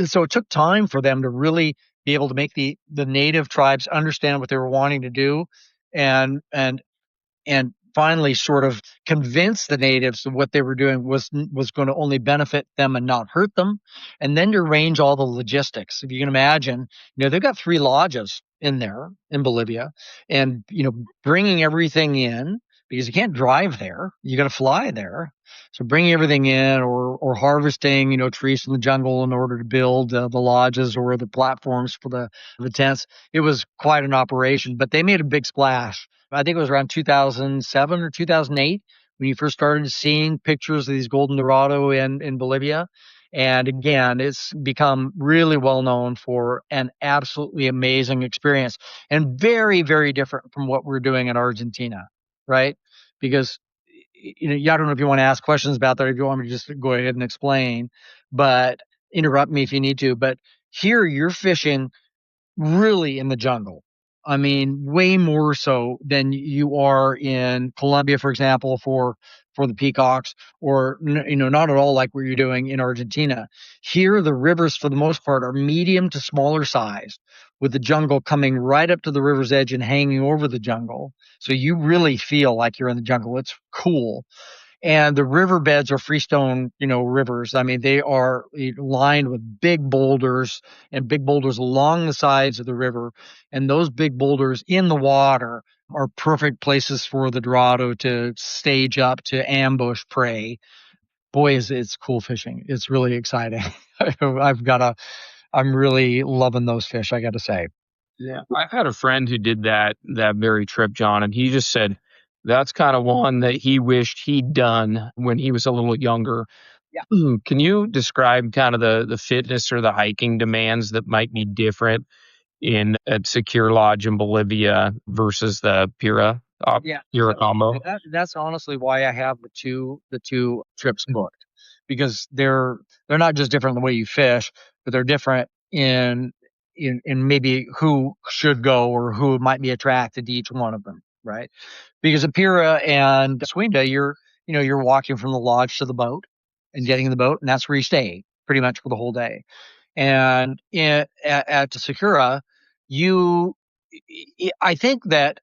So it took time for them to really be able to make the native tribes understand what they were wanting to do, and finally sort of convince the natives that what they were doing was going to only benefit them and not hurt them. And then to arrange all the logistics. If you can imagine, they've got 3 lodges in there in Bolivia, and, bringing everything in, because you can't drive there, you got to fly there. So bringing everything in, or harvesting, trees from the jungle in order to build the lodges or the platforms for the tents, it was quite an operation, but they made a big splash. I think it was around 2007 or 2008 when you first started seeing pictures of these golden dorado in Bolivia. And again, it's become really well known for an absolutely amazing experience, and very, very different from what we're doing in Argentina, right? Because I don't know if you want to ask questions about that, or if you want me to just go ahead and explain, but interrupt me if you need to. But here you're fishing really in the jungle. I mean, way more so than you are in Colombia, for example, for the peacocks, or not at all like what you're doing in Argentina. Here, the rivers, for the most part, are medium to smaller size, with the jungle coming right up to the river's edge and hanging over the jungle. So you really feel like you're in the jungle. It's cool. And the riverbeds are freestone, rivers. I mean, they are lined with big boulders and big boulders along the sides of the river. And those big boulders in the water are perfect places for the Dorado to stage up to ambush prey. Boy, it's cool fishing. It's really exciting. I'm really loving those fish, I got to say. Yeah, I've had a friend who did that very trip, John, and he just said that's kind of one that he wished he'd done when he was a little younger. Yeah. Can you describe kind of the fitness or the hiking demands that might be different in a secure lodge in Bolivia versus the Pira combo? That's honestly why I have the two trips booked, because they're not just different in the way you fish, but they're different in maybe who should go or who might be attracted to each one of them, right? Because at Pira and Swinda, you're walking from the lodge to the boat and getting in the boat, and that's where you stay pretty much for the whole day. And at Sakura, you, I think that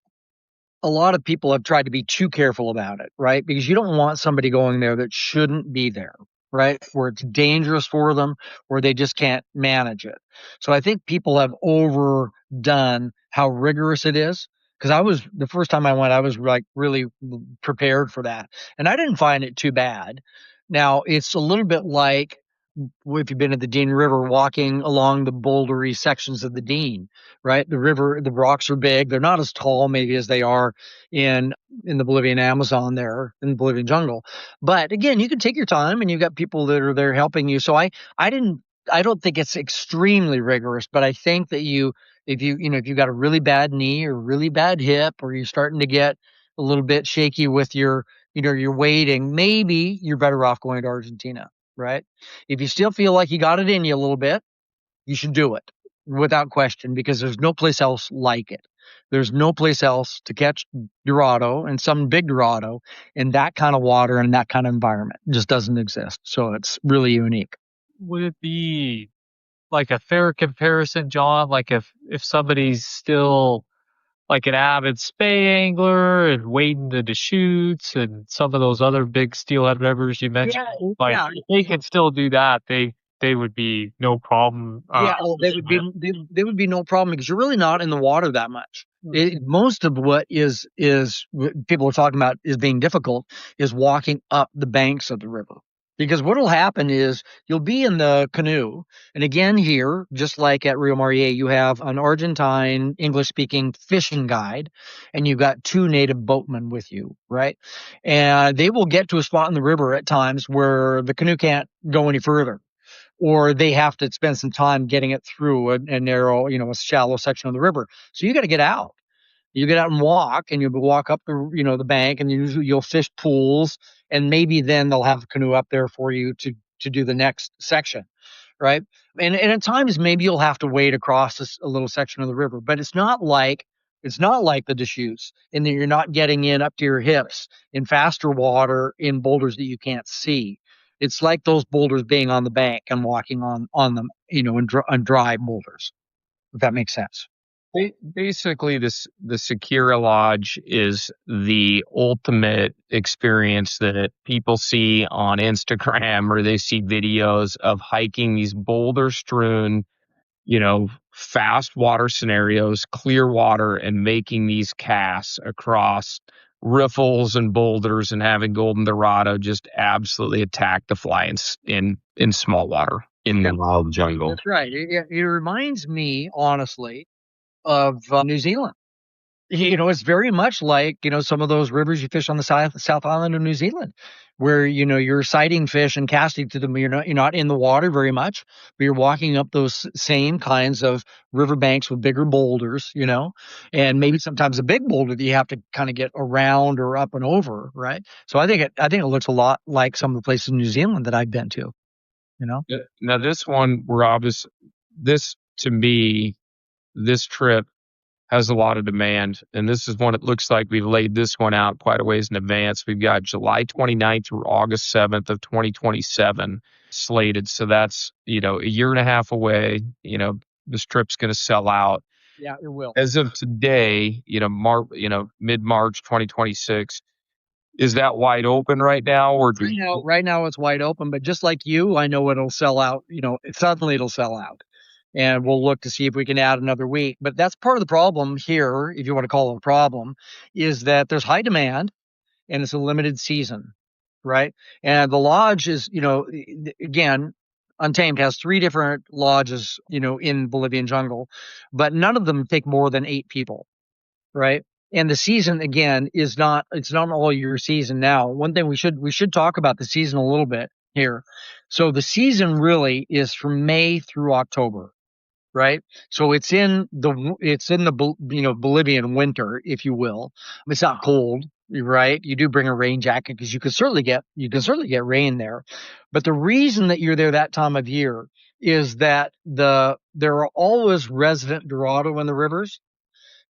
a lot of people have tried to be too careful about it, right? Because you don't want somebody going there that shouldn't be there, right? Where it's dangerous for them, where they just can't manage it. So I think people have overdone how rigorous it is. Because the first time I went, I was like really prepared for that. And I didn't find it too bad. Now, it's a little bit like if you've been at the Dean River, walking along the bouldery sections of the Dean, right? The rocks are big. They're not as tall maybe as they are in the Bolivian Amazon there, in the Bolivian jungle. But again, you can take your time, and you've got people that are there helping you. So I don't think it's extremely rigorous, but I think that if you've got a really bad knee or really bad hip, or you're starting to get a little bit shaky with your weighting, maybe you're better off going to Argentina, right? If you still feel like you got it in you a little bit, you should do it without question, because there's no place else like it. There's no place else to catch Dorado, and some big Dorado, in that kind of water and that kind of environment. It just doesn't exist. So it's really unique. Would it be like a fair comparison, John? Like if somebody's still like an avid spay angler and wading the Deschutes and some of those other big steelhead rivers you mentioned, if they could still do that, they would be no problem. They would be no problem, because you're really not in the water that much. Most of what what people are talking about is being difficult is walking up the banks of the river. Because what will happen is you'll be in the canoe, and again here, just like at Rio Mariete, you have an Argentine English-speaking fishing guide, and you've got two native boatmen with you, right? And they will get to a spot in the river at times where the canoe can't go any further, or they have to spend some time getting it through a narrow, a shallow section of the river. So you got to get out. You get out and walk, and you walk up the bank, and you'll fish pools, and maybe then they'll have the canoe up there for you to do the next section, right? And at times maybe you'll have to wade across a little section of the river, but it's not like the Deschutes, in that you're not getting in up to your hips in faster water in boulders that you can't see. It's like those boulders being on the bank and walking on them, on dry boulders, if that makes sense. Basically, the Secura Lodge is the ultimate experience that people see on Instagram, or they see videos of hiking these boulder strewn, fast water scenarios, clear water, and making these casts across riffles and boulders, and having Golden Dorado just absolutely attack the fly in small water in the wild jungle. That's right. It reminds me, honestly, of New Zealand. It's very much like, some of those rivers you fish on the South Island of New Zealand, where, you're sighting fish and casting to them. You're not in the water very much, but you're walking up those same kinds of riverbanks with bigger boulders, and maybe sometimes a big boulder that you have to kind of get around or up and over, right? So I think it looks a lot like some of the places in New Zealand that I've been to, Now, this one, this to me, this trip has a lot of demand. And this is one, it looks like we've laid this one out quite a ways in advance. We've got July 29th through August 7th of 2027 slated. So that's, a year and a half away. This trip's going to sell out. Yeah, it will. As of today, mid-March 2026, is that wide open right now? Or Right now it's wide open, but just like you, I know it'll sell out. Suddenly it'll sell out. And we'll look to see if we can add another week. But that's part of the problem here, if you want to call it a problem, is that there's high demand and it's a limited season, right? And the lodge is, again, Untamed has 3 different lodges, in Bolivian jungle, but none of them take more than 8 people, right? And the season again it's not an all year season now. One thing we should talk about the season a little bit here. So the season really is from May through October, right? So it's in the Bolivian winter, if you will. It's not cold, right? You do bring a rain jacket because you can certainly get rain there. But the reason that you're there that time of year is that there are always resident Dorado in the rivers,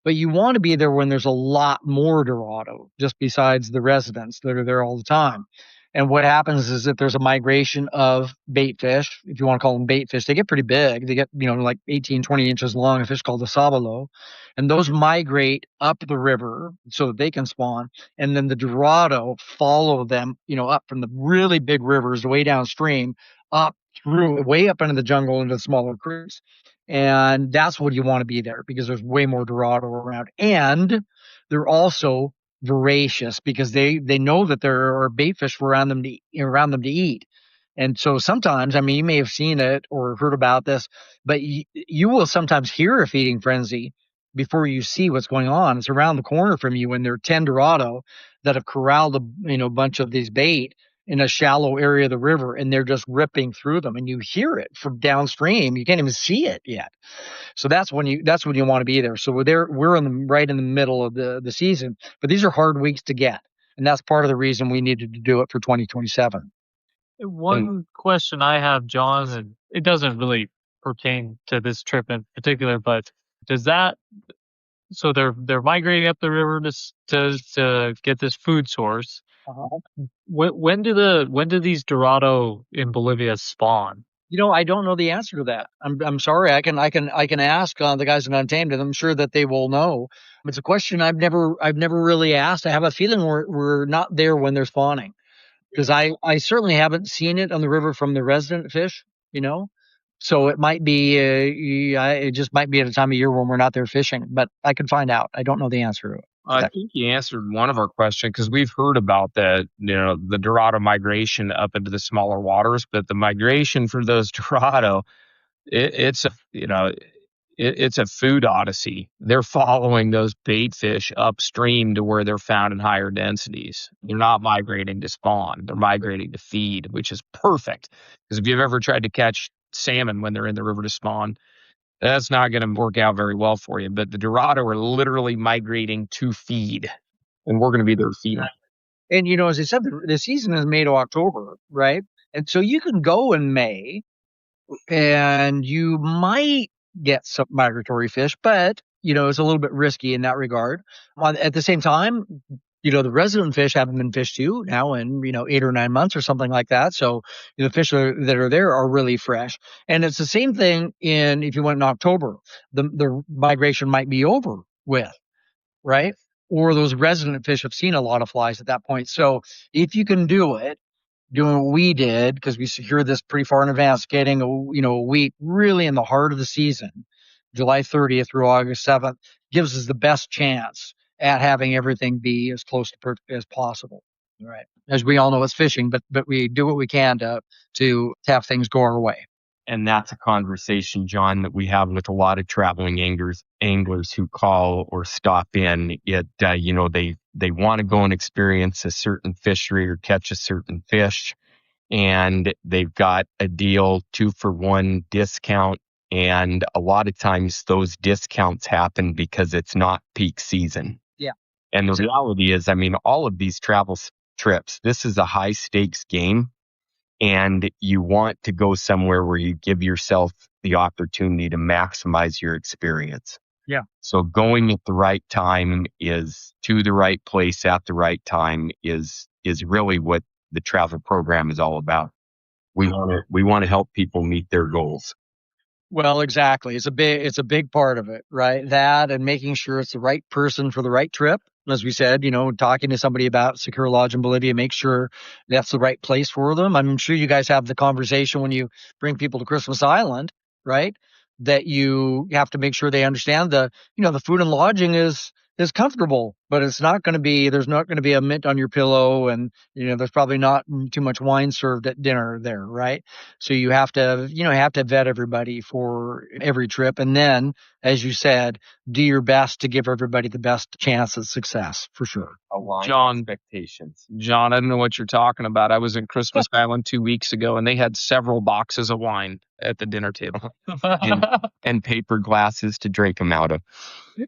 but you want to be there when there's a lot more Dorado, just besides the residents that are there all the time. And what happens is that there's a migration of bait fish, if you want to call them bait fish. They get pretty big. They get, like 18, 20 inches long, a fish called the sabalo. And those migrate up the river so that they can spawn. And then the Dorado follow them, up from the really big rivers way downstream, up through, way up into the jungle, into the smaller creeks. And that's what you want to be there because there's way more Dorado around. And they're also voracious because they know that there are bait fish around them to eat. And so sometimes, I mean, you may have seen it or heard about this, but you will sometimes hear a feeding frenzy before you see what's going on. It's around the corner from you, and there are 10 Dorado that have corralled a bunch of these bait in a shallow area of the river, and they're just ripping through them, and you hear it from downstream. You can't even see it yet. So that's when you want to be there. So we're right in the middle of the season, but these are hard weeks to get, and that's part of the reason we needed to do it for 2027. One question I have, John, and it doesn't really pertain to this trip in particular, but does that, so they're migrating up the river to get this food source. When do these Dorado in Bolivia spawn? I don't know the answer to that. I'm sorry. I can ask the guys in Untamed, and I'm sure that they will know. It's a question I've never really asked. I have a feeling we're not there when they're spawning, because I certainly haven't seen it on the river from the resident fish. So it might be it just might be at a time of year when we're not there fishing. But I can find out. I don't know the answer to it. I think you answered one of our questions because we've heard about the Dorado migration up into the smaller waters, but the migration for those Dorado, it's a food odyssey. They're following those bait fish upstream to where they're found in higher densities. They're not migrating to spawn; they're migrating to feed, which is perfect. Because if you've ever tried to catch salmon when they're in the river to spawn, that's not going to work out very well for you. But the Dorado are literally migrating to feed, and we're going to be there feeding. And as I said, the season is May to October, right? And so you can go in May, and you might get some migratory fish, but it's a little bit risky in that regard. At the same time, the resident fish haven't been fished to now in 8 or 9 months or something like that. So the fish that are there are really fresh, and it's the same thing if you went in October, the migration might be over with, right? Or those resident fish have seen a lot of flies at that point. So if you can do it, doing what we did, because we secured this pretty far in advance, getting a week really in the heart of the season, July 30th through August 7th, gives us the best chance at having everything be as close to perfect as possible. Right. As we all know, it's fishing, but we do what we can to have things go our way. And that's a conversation, John, that we have with a lot of traveling anglers who call or stop in. They want to go and experience a certain fishery or catch a certain fish, and they've got a deal 2-for-1 discount. And a lot of times those discounts happen because it's not peak season. Yeah. And the reality is, all of these trips, this is a high stakes game. And you want to go somewhere where you give yourself the opportunity to maximize your experience. Yeah. So going at the right time is to the right place at the right time is really what the travel program is all about. We want to help people meet their goals. Well, exactly. It's a big part of it, right? That and making sure it's the right person for the right trip. As we said, talking to somebody about Secure Lodge in Bolivia, make sure that's the right place for them. I'm sure you guys have the conversation when you bring people to Christmas Island, right? That you have to make sure they understand the food and lodging is comfortable, but there's not going to be a mint on your pillow, and there's probably not too much wine served at dinner there, right? So you have to vet everybody for every trip, and then, as you said, do your best to give everybody the best chance of success, for sure. John, Expectations. John, I don't know what you're talking about. I was in Christmas Island 2 weeks ago, and they had several boxes of wine at the dinner table. And paper glasses to drink them out of.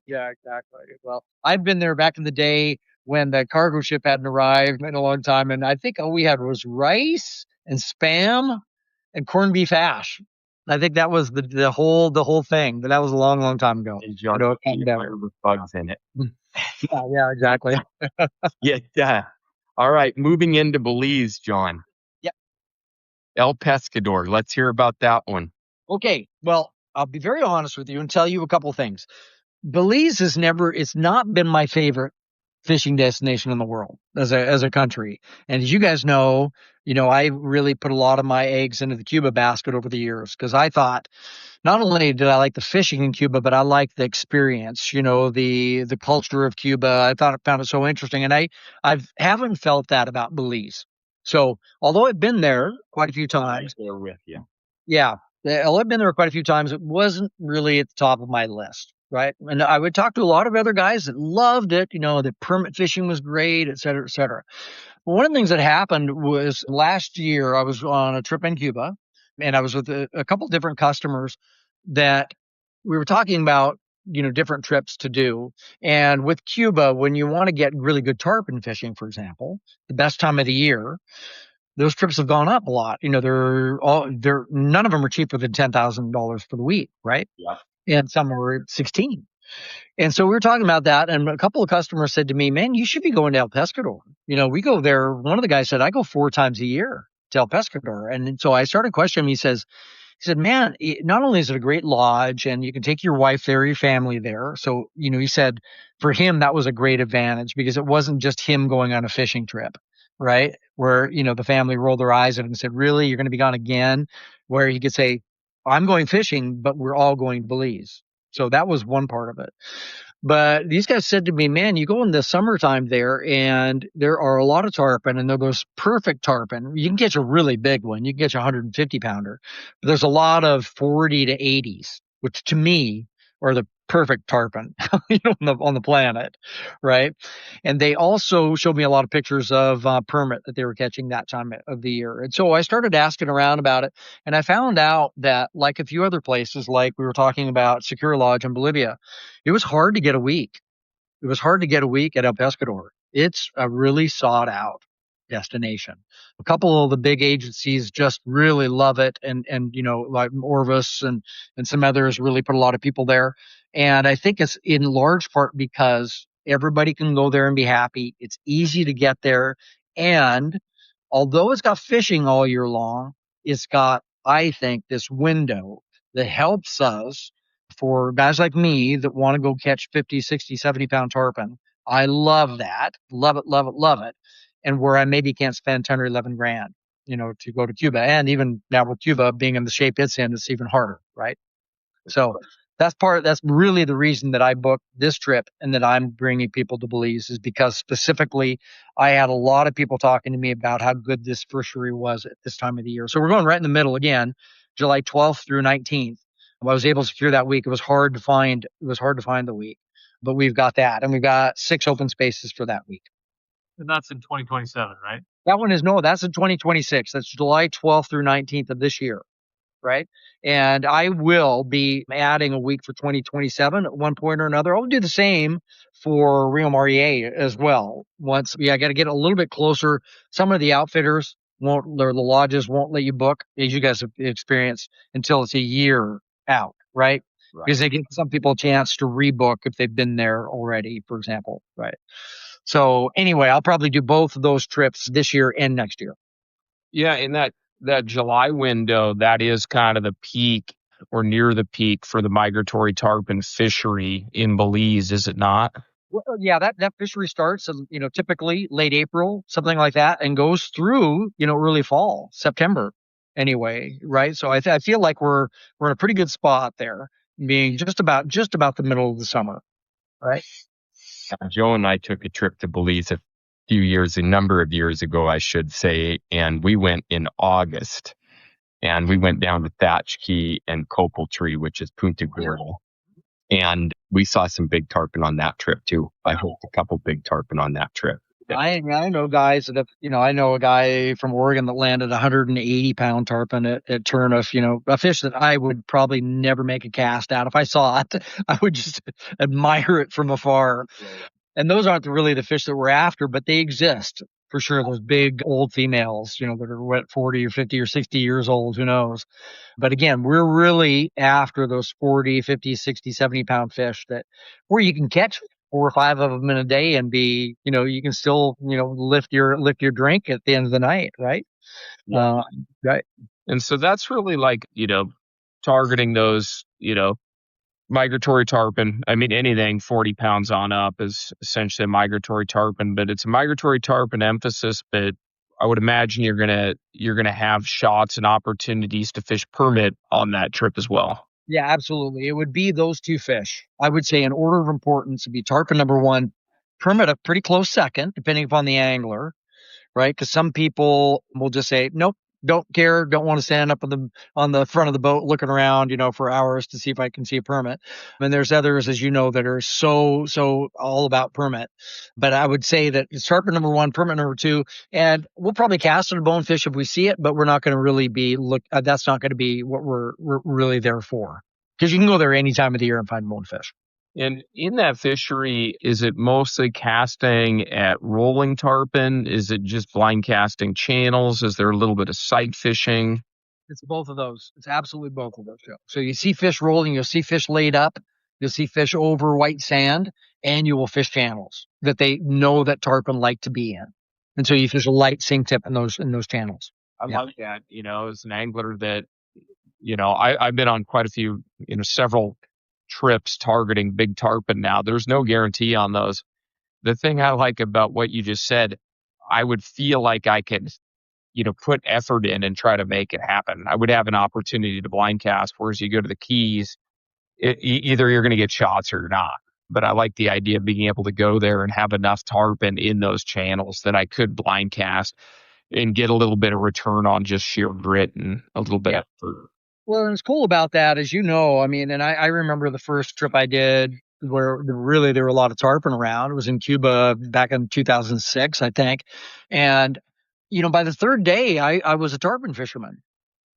Yeah, exactly. Well, I've been there back in the day when the cargo ship hadn't arrived in a long time, and I think all we had was rice and Spam and corned beef hash. I think that was the whole thing, but that was a long, long time ago. With bugs in it. Yeah, exactly. Yeah. All right. Moving into Belize, John. Yep. El Pescador. Let's hear about that one. Okay. Well, I'll be very honest with you and tell you a couple things. Belize it's not been my favorite fishing destination in the world as a country. And as you guys know, I really put a lot of my eggs into the Cuba basket over the years, because I thought not only did I like the fishing in Cuba, but I liked the experience, the culture of Cuba. Found it so interesting. And I haven't felt that about Belize. So although I've been there quite a few times. They're with you. Yeah. Although I've been there quite a few times, it wasn't really at the top of my list. Right. And I would talk to a lot of other guys that loved it. The permit fishing was great, et cetera, et cetera. But one of the things that happened was last year I was on a trip in Cuba, and I was with a couple of different customers that we were talking about, different trips to do. And with Cuba, when you want to get really good tarpon fishing, for example, the best time of the year, those trips have gone up a lot. None of them are cheaper than $10,000 for the week, right? Yeah. And some were 16. And so we were talking about that, and a couple of customers said to me, "Man, you should be going to El Pescador. We go there." One of the guys said, "I go 4 times a year to El Pescador." And so I started questioning him. He said, "Man, not only is it a great lodge, and you can take your wife there, your family there." So, he said for him, that was a great advantage, because it wasn't just him going on a fishing trip, right? Where, the family rolled their eyes at him and said, "Really, you're going to be gone again?" Where he could say, "I'm going fishing, but we're all going to Belize." So that was one part of it. But these guys said to me, "Man, you go in the summertime there, and there are a lot of tarpon, and they're those perfect tarpon. You can catch a really big one. You can catch a 150 pounder. But there's a lot of 40 to 80s, which to me are the perfect tarpon, on the planet, right?" And they also showed me a lot of pictures of permit that they were catching that time of the year. And so I started asking around about it, and I found out that, like a few other places, like we were talking about Secure Lodge in Bolivia, it was hard to get a week. It was hard to get a week at El Pescador. It's a really sought out destination. A couple of the big agencies just really love it, and like Orvis and some others really put a lot of people there. And I think it's in large part because everybody can go there and be happy. It's easy to get there, and although it's got fishing all year long, it's got, I think, this window that helps us, for guys like me that want to go catch 50, 60, 70-pound tarpon. I love that. Love it, love it, love it. And where I maybe can't spend 10 or 11 grand, to go to Cuba. And even now with Cuba being in the shape it's in, it's even harder, right? So that's really the reason that I booked this trip and that I'm bringing people to Belize, is because specifically I had a lot of people talking to me about how good this fishery was at this time of the year. So we're going right in the middle again. July 12th through 19th. I was able to secure that week. It was hard to find. It was hard to find the week, but we've got that, and we've got 6 open spaces for that week. And that's in 2027, right? That one is that's in 2026. That's July 12th through 19th of this year. Right. And I will be adding a week for 2027 at one point or another. I'll do the same for Rio Mariete as well. I got to get a little bit closer. Some of the outfitters the lodges won't let you book, as you guys have experienced, until it's a year out. Right. Because they give some people a chance to rebook if they've been there already, for example. Right. So anyway, I'll probably do both of those trips this year and next year. Yeah, in that July window, that is kind of the peak or near the peak for the migratory tarpon fishery in Belize, is it not? Well, yeah, that fishery starts, typically late April, something like that, and goes through, early fall, September, anyway, right? So I feel like we're in a pretty good spot there, being just about the middle of the summer, right? Joe and I took a trip to Belize a number of years ago, I should say, and we went in August, and we went down to Thatch Key and Copal Tree, which is Punta Gorda, and we saw some big tarpon on that trip too. I hope a couple big tarpon on that trip. I know guys that have, I know a guy from Oregon that landed 180-pound tarpon at Turniff, a fish that I would probably never make a cast at. If I saw it, I would just admire it from afar. And those aren't really the fish that we're after, but they exist for sure. Those big old females, that are 40 or 50 or 60 years old, who knows? But again, we're really after those 40, 50, 60, 70-pound fish where you can catch 4 or 5 of them in a day and be, you can still, lift your drink at the end of the night. Right. Yeah. Right. And so that's really like, targeting those, migratory tarpon. I mean, anything 40 pounds on up is essentially a migratory tarpon, but it's a migratory tarpon emphasis. But I would imagine you're gonna have shots and opportunities to fish permit on that trip as well. Yeah, absolutely. It would be those 2 fish. I would say in order of importance would be tarpon number 1, permit a pretty close second, depending upon the angler, right? Because some people will just say, nope, don't care, don't want to stand up on the front of the boat looking around, for hours to see if I can see a permit. And there's others, as you know, that are so all about permit. But I would say that it's tarpon number 1, permit number 2, and we'll probably cast on a bonefish if we see it, but we're not going to really that's not going to be what we're really there for. Because you can go there any time of the year and find bonefish. And in that fishery, is it mostly casting at rolling tarpon? Is it just blind casting channels? Is there a little bit of sight fishing? It's both of those. It's absolutely both of those. So you see fish rolling, you'll see fish laid up, you'll see fish over white sand, and you will fish channels that they know that tarpon like to be in. And so you fish a light sink tip in those channels. I love that, as an angler that, I've been on quite a few, several trips targeting big tarpon now. There's no guarantee on those. The thing I like about what you just said, I would feel like I could, put effort in and try to make it happen. I would have an opportunity to blind cast, whereas you go to the Keys, either you're going to get shots or you're not. But I like the idea of being able to go there and have enough tarpon in those channels that I could blind cast and get a little bit of return on just sheer grit and a little bit of effort. Well, and it's cool about that, as you know, and I remember the first trip I did where really there were a lot of tarpon around. It was in Cuba back in 2006, I think. And, by the third day, I was a tarpon fisherman,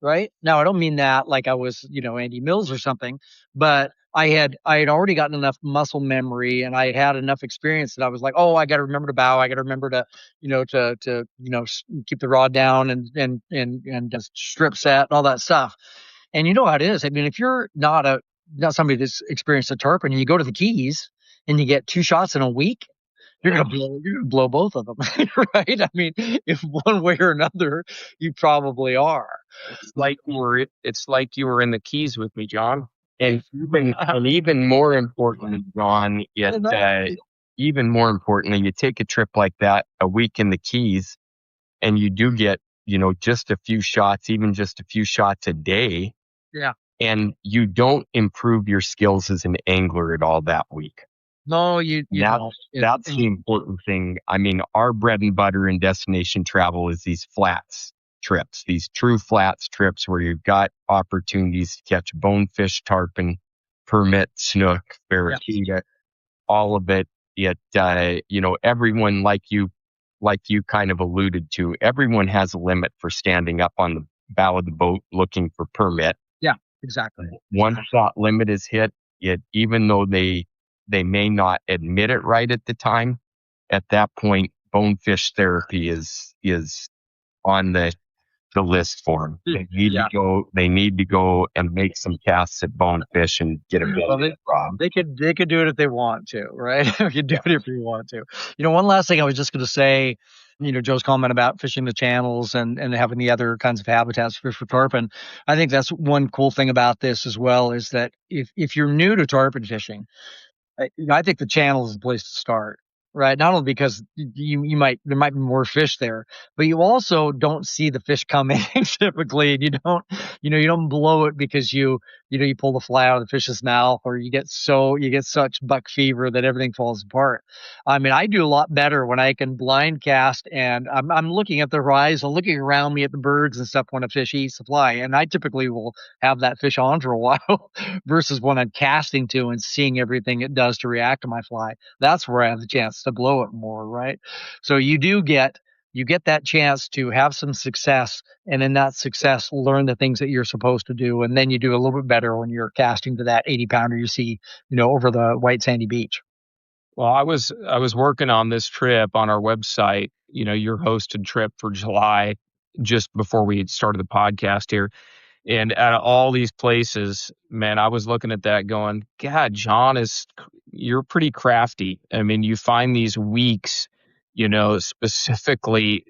right? Now, I don't mean that like I was, Andy Mills or something, but I had already gotten enough muscle memory and I had enough experience that I was like, oh, I got to remember to bow. I got to remember to, keep the rod down and just strip set and all that stuff. And you know how it is. I mean, if you're not somebody that's experienced a tarpon and you go to the Keys and you get 2 shots in a week, you're gonna blow both of them, right? I mean, if one way or another, you probably are. It's like you were in the Keys with me, John. And even more important, Ron, even more importantly, you take a trip like that, a week in the Keys, and you do get, just a few shots, even just a few shots a day. Yeah. And you don't improve your skills as an angler at all that week. No, you don't. That's the important thing. I mean, our bread and butter in destination travel is these flats, trips, these true flats trips where you've got opportunities to catch bonefish, tarpon, permit, snook, barracuda, all of it. Everyone, like you kind of alluded to, everyone has a limit for standing up on the bow of the boat looking for permit. Yeah, exactly. Once that limit is hit, even though they may not admit it right at the time, at that point, bonefish therapy is on the list for them. They need to go and make some casts at bonefish and get a bit from. They could do it if they want to, right? You could do it if you want to. One last thing I was just going to say, Joe's comment about fishing the channels and having the other kinds of habitats for tarpon. I think that's one cool thing about this as well, is that if you're new to tarpon fishing, I think the channel is the place to start, right? Not only because there might be more fish there, but you also don't see the fish coming typically, and you don't blow it because you pull the fly out of the fish's mouth, or you get such buck fever that everything falls apart. I mean, I do a lot better when I can blind cast and I'm looking at the horizon, looking around me at the birds and stuff when a fish eats the fly, and I typically will have that fish on for a while versus when I'm casting to and seeing everything it does to react to my fly. That's where I have the chance to blow it more, right? So you get that chance to have some success, and in that success, learn the things that you're supposed to do, and then you do a little bit better when you're casting to that 80-pounder you see, over the white sandy beach. Well, I was working on this trip on our website, your hosted trip for July, just before we had started the podcast here. And out of all these places, man, I was looking at that going, God, Jon, you're pretty crafty. I mean, you find these weeks, specifically,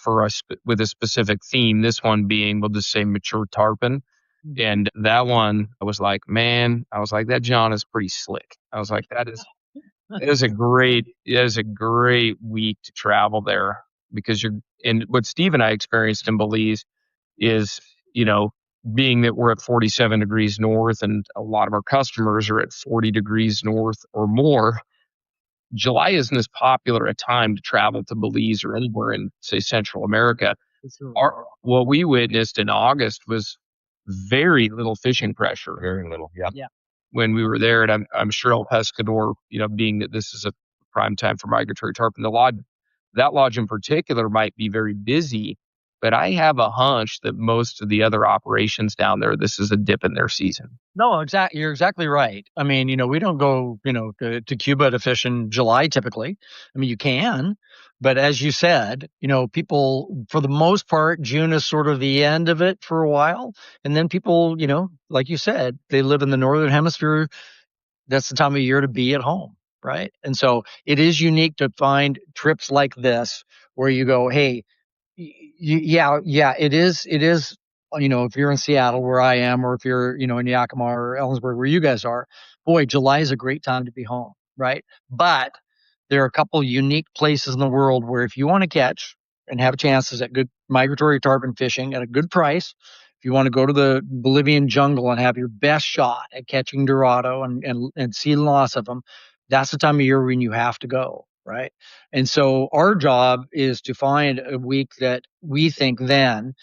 for us with a specific theme, this one being, we'll just say mature tarpon. And that one, I was like, that Jon is pretty slick. I was like, it is a great week to travel there, because and what Steve and I experienced in Belize is, being that we're at 47 degrees north and a lot of our customers are at 40 degrees north or more, July isn't as popular a time to travel to Belize or anywhere in, say, Central America. What we witnessed in August was very little fishing pressure. Very little, yeah. When we were there, and I'm sure El Pescador, being that this is a prime time for migratory tarpon, that lodge in particular might be very busy, but I have a hunch that most of the other operations down there, this is a dip in their season. No, exactly. You're exactly right. I mean, we don't go, to Cuba to fish in July typically. I mean, you can, but as you said, people, for the most part, June is sort of the end of it for a while. And then people, like you said, they live in the Northern Hemisphere. That's the time of year to be at home, right? And so it is unique to find trips like this where you go, hey, yeah, it is. If you're in Seattle where I am, or if you're, in Yakima or Ellensburg where you guys are, boy, July is a great time to be home, right? But there are a couple unique places in the world where if you want to catch and have chances at good migratory tarpon fishing at a good price, if you want to go to the Bolivian jungle and have your best shot at catching Dorado and see lots of them, that's the time of year when you have to go, right? And so our job is to find a week that we think then,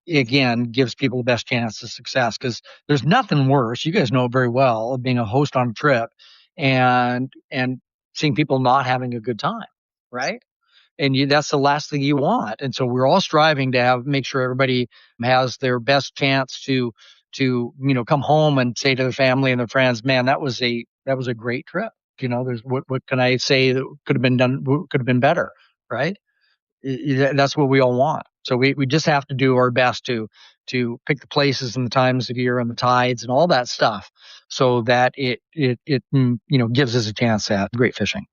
again, gives people the best chance of success, because there's nothing worse. You guys know it very well, of being a host on a trip and seeing people not having a good time, right? And that's the last thing you want. And so we're all striving to make sure everybody has their best chance to come home and say to their family and their friends, man, that was a great trip. There's what can I say that could have been done, could have been better, right? That's what we all want. So we just have to do our best to pick the places and the times of year and the tides and all that stuff, so that it gives us a chance at great fishing.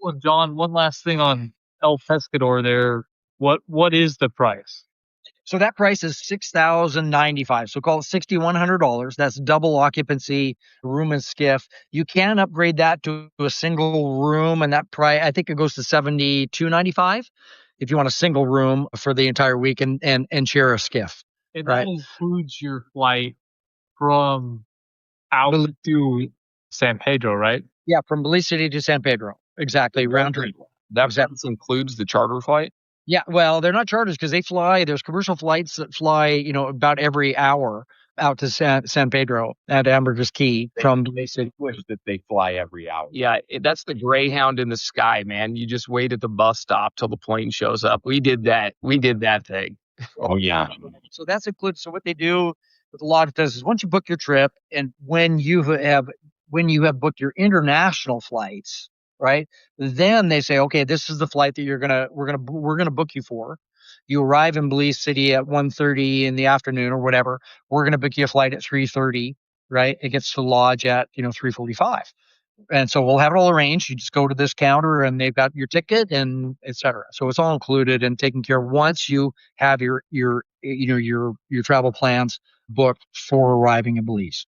Well, Jon, one last thing on El Pescador there. What is the price? So that price is $6,095. So call it $6,100. That's double occupancy, room and skiff. You can upgrade that to a single room, and that price, I think it goes to $72.95 if you want a single room for the entire week and share a skiff. And right? that includes your flight from out to San Pedro, right? Yeah, from Belize City to San Pedro. Exactly, round trip. That includes the charter flight? Yeah, well, they're not charters because they fly. There's commercial flights that fly, about every hour out to San Pedro at Ambergris Key from They said wish that they fly every hour. Yeah, that's the Greyhound in the sky, man. You just wait at the bus stop till the plane shows up. We did that. We did that thing. Oh yeah. So that's included. So what they do with a lot of this is once you book your trip and when you have booked your international flights, right? Then they say, okay, this is the flight that we're gonna book you for. You arrive in Belize City at 1:30 in the afternoon or whatever. We're gonna book you a flight at 3:30, right? It gets to lodge at 3:45. And so we'll have it all arranged. You just go to this counter and they've got your ticket and et cetera. So it's all included and taken care of once you have your travel plans booked for arriving in Belize.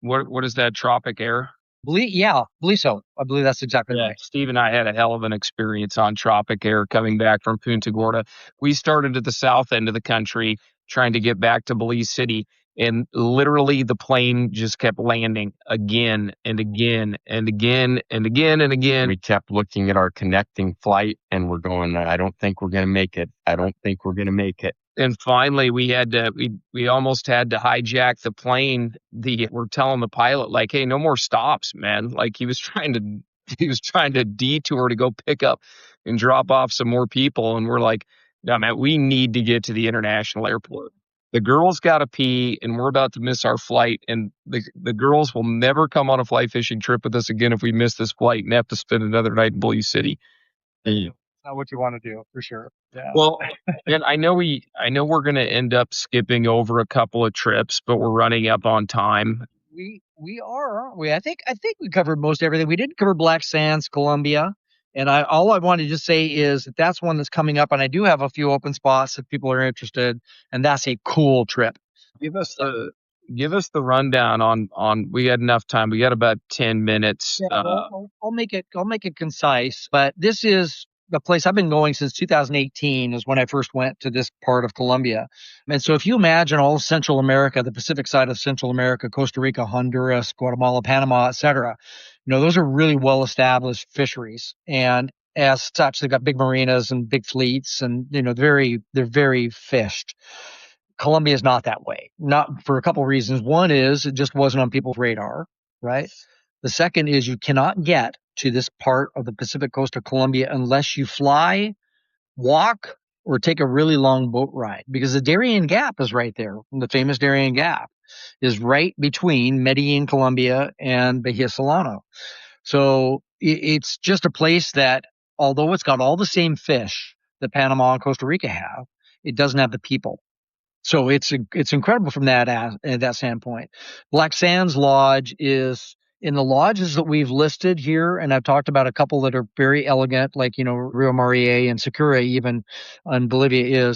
What is that, Tropic Air? Belize so. I believe that's exactly right. Steve and I had a hell of an experience on Tropic Air coming back from Punta Gorda. We started at the south end of the country trying to get back to Belize City, and literally the plane just kept landing again and again and again and again and again. We kept looking at our connecting flight and we're going, I don't think we're going to make it. I don't think we're going to make it. And finally, we almost had to hijack the plane. We're telling the pilot, like, hey, no more stops, man. Like he was trying to detour to go pick up and drop off some more people. And we're like, no, man, we need to get to the international airport. The girls got to pee and we're about to miss our flight. And the girls will never come on a fly fishing trip with us again if we miss this flight and have to spend another night in Belize City. Not what you want to do for sure. Yeah. Well, and I know we're going to end up skipping over a couple of trips, but we're running up on time. We are, aren't we? I think we covered most everything. We didn't cover Black Sands, Colombia, and all I wanted to say is that that's one that's coming up, and I do have a few open spots if people are interested, and that's a cool trip. Give us the rundown on. We had enough time. We got about 10 minutes. Yeah, I'll make it concise, but this is the place I've been going since 2018 is when I first went to this part of Colombia. And so if you imagine all of Central America, the Pacific side of Central America, Costa Rica, Honduras, Guatemala, Panama, etc., those are really well established fisheries. And as such, they've got big marinas and big fleets and, they're very fished. Colombia is not that way, not for a couple of reasons. One is it just wasn't on people's radar, right? The second is you cannot get to this part of the Pacific coast of Colombia unless you fly, walk, or take a really long boat ride because the Darien Gap is right there. The famous Darien Gap is right between Medellin, Colombia, and Bahia Solano. So it's just a place that, although it's got all the same fish that Panama and Costa Rica have, it doesn't have the people. So it's incredible from that standpoint. Black Sands Lodge is in the lodges that we've listed here, and I've talked about a couple that are very elegant, like Rio Mariete and Sakura, even in Bolivia.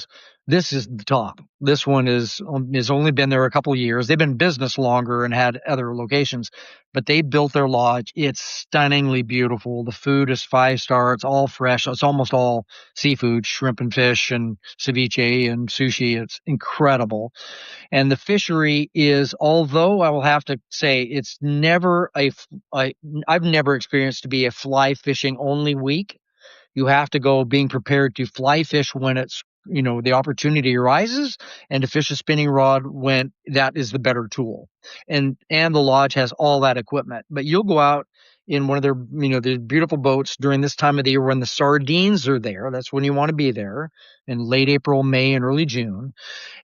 This is the top. This one has only been there a couple of years. They've been in business longer and had other locations, but they built their lodge. It's stunningly beautiful. The food is 5-star. It's all fresh. It's almost all seafood, shrimp and fish and ceviche and sushi. It's incredible. And the fishery is, although I will have to say it's never I've never experienced to be a fly fishing only week. You have to go being prepared to fly fish when it's, the opportunity arises and to fish a spinning rod when that is the better tool. And the lodge has all that equipment, but you'll go out in one of their, the beautiful boats during this time of the year when the sardines are there. That's when you want to be there in late April, May, and early June.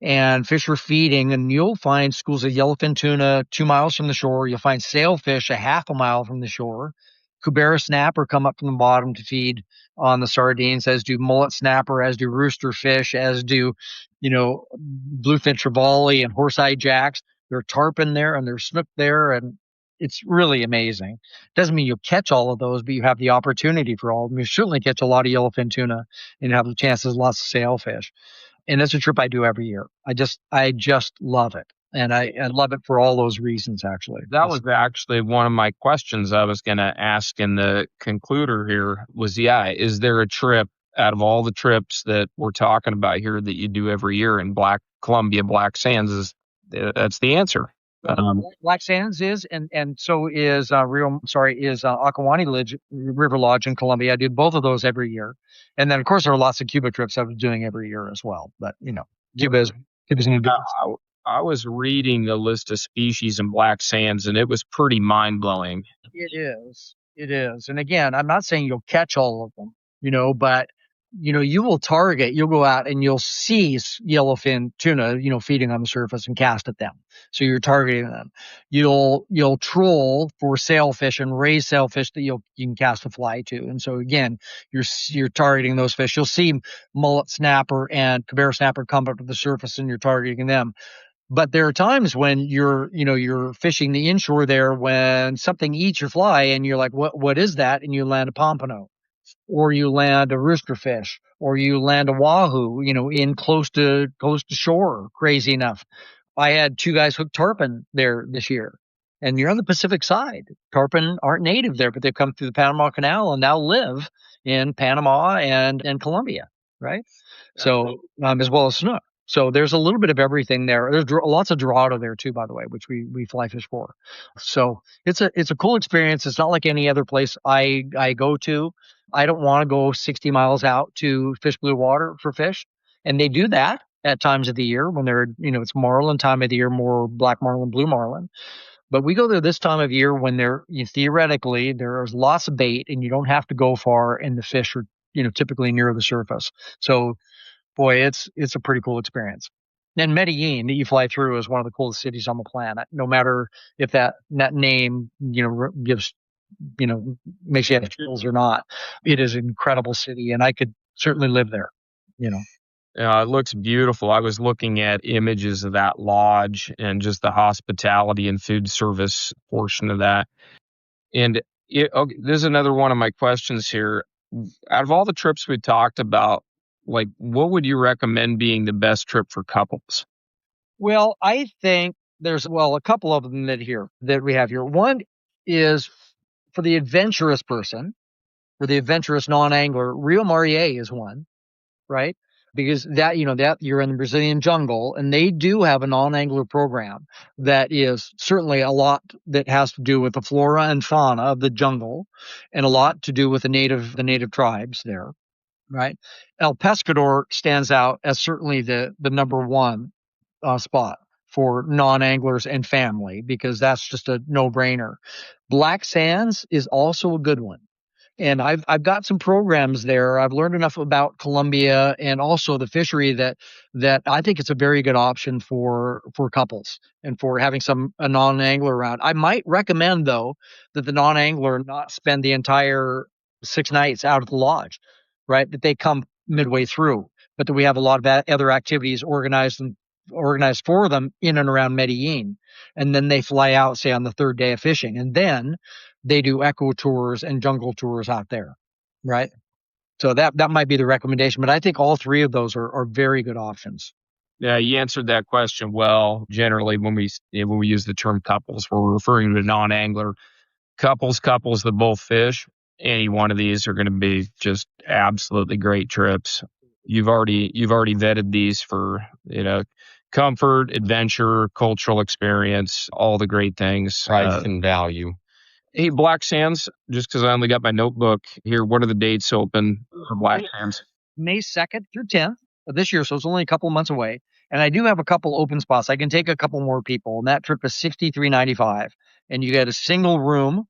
And fish are feeding, and you'll find schools of yellowfin tuna 2 miles from the shore. You'll find sailfish a half a mile from the shore. Cubera snapper come up from the bottom to feed on the sardines, as do mullet snapper, as do rooster fish, as do, bluefin trevally and horse-eye jacks. There's tarpon there and there's snook there, and it's really amazing. Doesn't mean you'll catch all of those, but you have the opportunity for all of them. You certainly catch a lot of yellowfin tuna and have the chances lots of sailfish. And it's a trip I do every year. I just love it. And I love it for all those reasons, actually. That was actually one of my questions I was going to ask in the concluder here was, is there a trip out of all the trips that we're talking about here that you do every year in Colombia, Black Sands? That's the answer. Black Sands is, and so is Akuani River Lodge in Colombia. I do both of those every year, and then of course there are lots of Cuba trips I was doing every year as well. But Cuba's new. I was reading the list of species in Black Sands, and it was pretty mind blowing. It is. It is. And again, I'm not saying you'll catch all of them, but you will target, you'll go out and you'll see yellowfin tuna, feeding on the surface and cast at them. So you're targeting them. You'll troll for sailfish and raise sailfish that you can cast a fly to. And so again, you're targeting those fish. You'll see mullet snapper and cabera snapper come up to the surface and you're targeting them. But there are times when you're fishing the inshore there when something eats your fly and you're like, what is that? And you land a pompano, or you land a roosterfish, or you land a wahoo, in close to shore. Crazy enough. I had 2 guys hook tarpon there this year, and you're on the Pacific side. Tarpon aren't native there, but they've come through the Panama Canal and now live in Panama and Colombia, right? So, as well as snook. So there's a little bit of everything there. There's lots of Dorado there too, by the way, which we fly fish for. So it's a cool experience. It's not like any other place I go to. I don't want to go 60 miles out to fish blue water for fish. And they do that at times of the year when they're, it's marlin time of the year, more black marlin, blue marlin. But we go there this time of year when theoretically there's lots of bait and you don't have to go far and the fish are, typically near the surface. So boy, it's a pretty cool experience. And Medellin that you fly through is one of the coolest cities on the planet. No matter if that name, gives, makes you have chills or not, it is an incredible city, and I could certainly live there. It looks beautiful. I was looking at images of that lodge and just the hospitality and food service portion of that. And this is another one of my questions here. Out of all the trips we talked about, like, what would you recommend being the best trip for couples? Well, I think there's a couple of them that we have here. One is for the adventurous person, for the adventurous non-angler. Rio Mariete is one, right? Because that you're in the Brazilian jungle, and they do have a non-angler program that is certainly a lot that has to do with the flora and fauna of the jungle, and a lot to do with the native tribes there, right? El Pescador stands out as certainly the number one spot for non-anglers and family, because that's just a no-brainer. Black Sands is also a good one. And I've got some programs there. I've learned enough about Colombia and also the fishery that I think it's a very good option for couples and for having a non-angler around. I might recommend, though, that the non-angler not spend the entire 6 nights out of the lodge, right? That they come midway through, but that we have a lot of other activities organized for them in and around Medellin. And then they fly out, say, on the 3rd day of fishing. And then they do eco tours and jungle tours out there, right? So that might be the recommendation, but I think all 3 of those are very good options. Yeah, you answered that question well. Generally, when we use the term couples, we're referring to non-angler couples that both fish. Any one of these are going to be just absolutely great trips. You've already vetted these for comfort, adventure, cultural experience, all the great things, price and value. Hey, Black Sands, just because I only got my notebook here, what are the dates open for Black Sands? May 2nd through 10th of this year, so it's only a couple of months away. And I do have a couple open spots. I can take a couple more people, and that trip is $63.95. And you get a single room,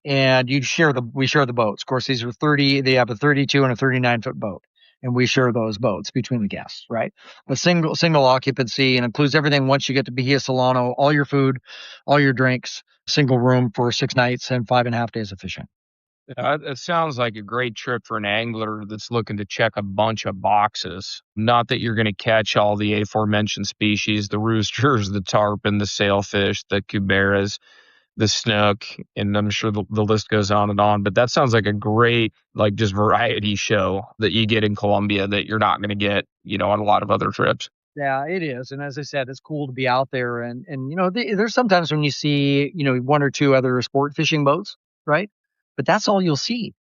and we share the boats. Of course, these are 30. They have a 32 and a 39-foot boat, and we share those boats between the guests, right? A single occupancy, and includes everything once you get to Bahia Solano, all your food, all your drinks, single room for 6 nights and 5.5 days of fishing. It sounds like a great trip for an angler that's looking to check a bunch of boxes. Not that you're going to catch all the aforementioned species, the roosters, the tarpon, the sailfish, the cuberas, the snook, and I'm sure the list goes on and on. But that sounds like a great, just variety show that you get in Colombia that you're not going to get, on a lot of other trips. Yeah, it is. And as I said, it's cool to be out there. And there's sometimes when you see, 1 or 2 other sport fishing boats, right? But that's all you'll see.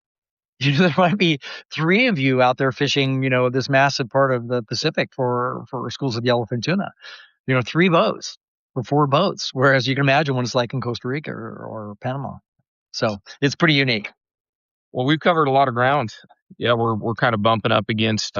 There might be 3 of you out there fishing, this massive part of the Pacific for schools of yellowfin tuna. 3 boats, for 4 boats, whereas you can imagine what it's like in Costa Rica or Panama. So it's pretty unique. Well, we've covered a lot of ground. Yeah, we're kind of bumping up against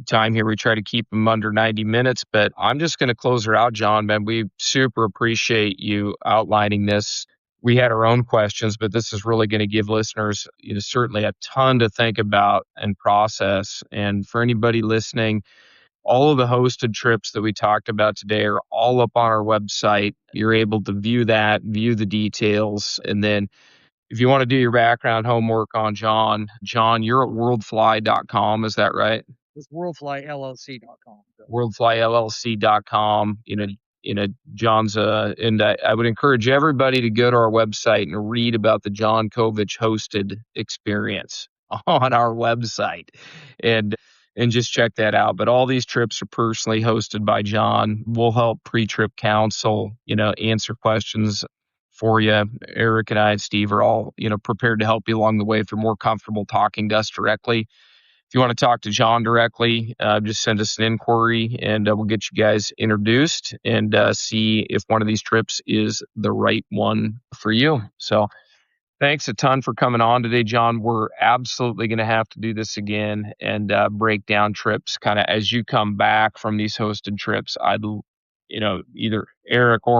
time here. We try to keep them under 90 minutes, but I'm just going to close her out, Jon. Man, we super appreciate you outlining this. We had our own questions, but this is really going to give listeners, certainly a ton to think about and process. And for anybody listening, all of the hosted trips that we talked about today are all up on our website. You're able to view that, view the details, and then if you want to do your background homework on Jon, you're at worldfly.com. Is that right? It's worldflyllc.com. Worldflyllc.com. Jon's, and I would encourage everybody to go to our website and read about the Jon Covich hosted experience on our website and just check that out. But all these trips are personally hosted by Jon. We'll help pre-trip counsel, answer questions for you. Eric and I and Steve are all, prepared to help you along the way if you're more comfortable talking to us directly. If you want to talk to Jon directly, just send us an inquiry and we'll get you guys introduced and see if one of these trips is the right one for you. So thanks a ton for coming on today, Jon. We're absolutely going to have to do this again and break down trips kind of as you come back from these hosted trips. Either Eric or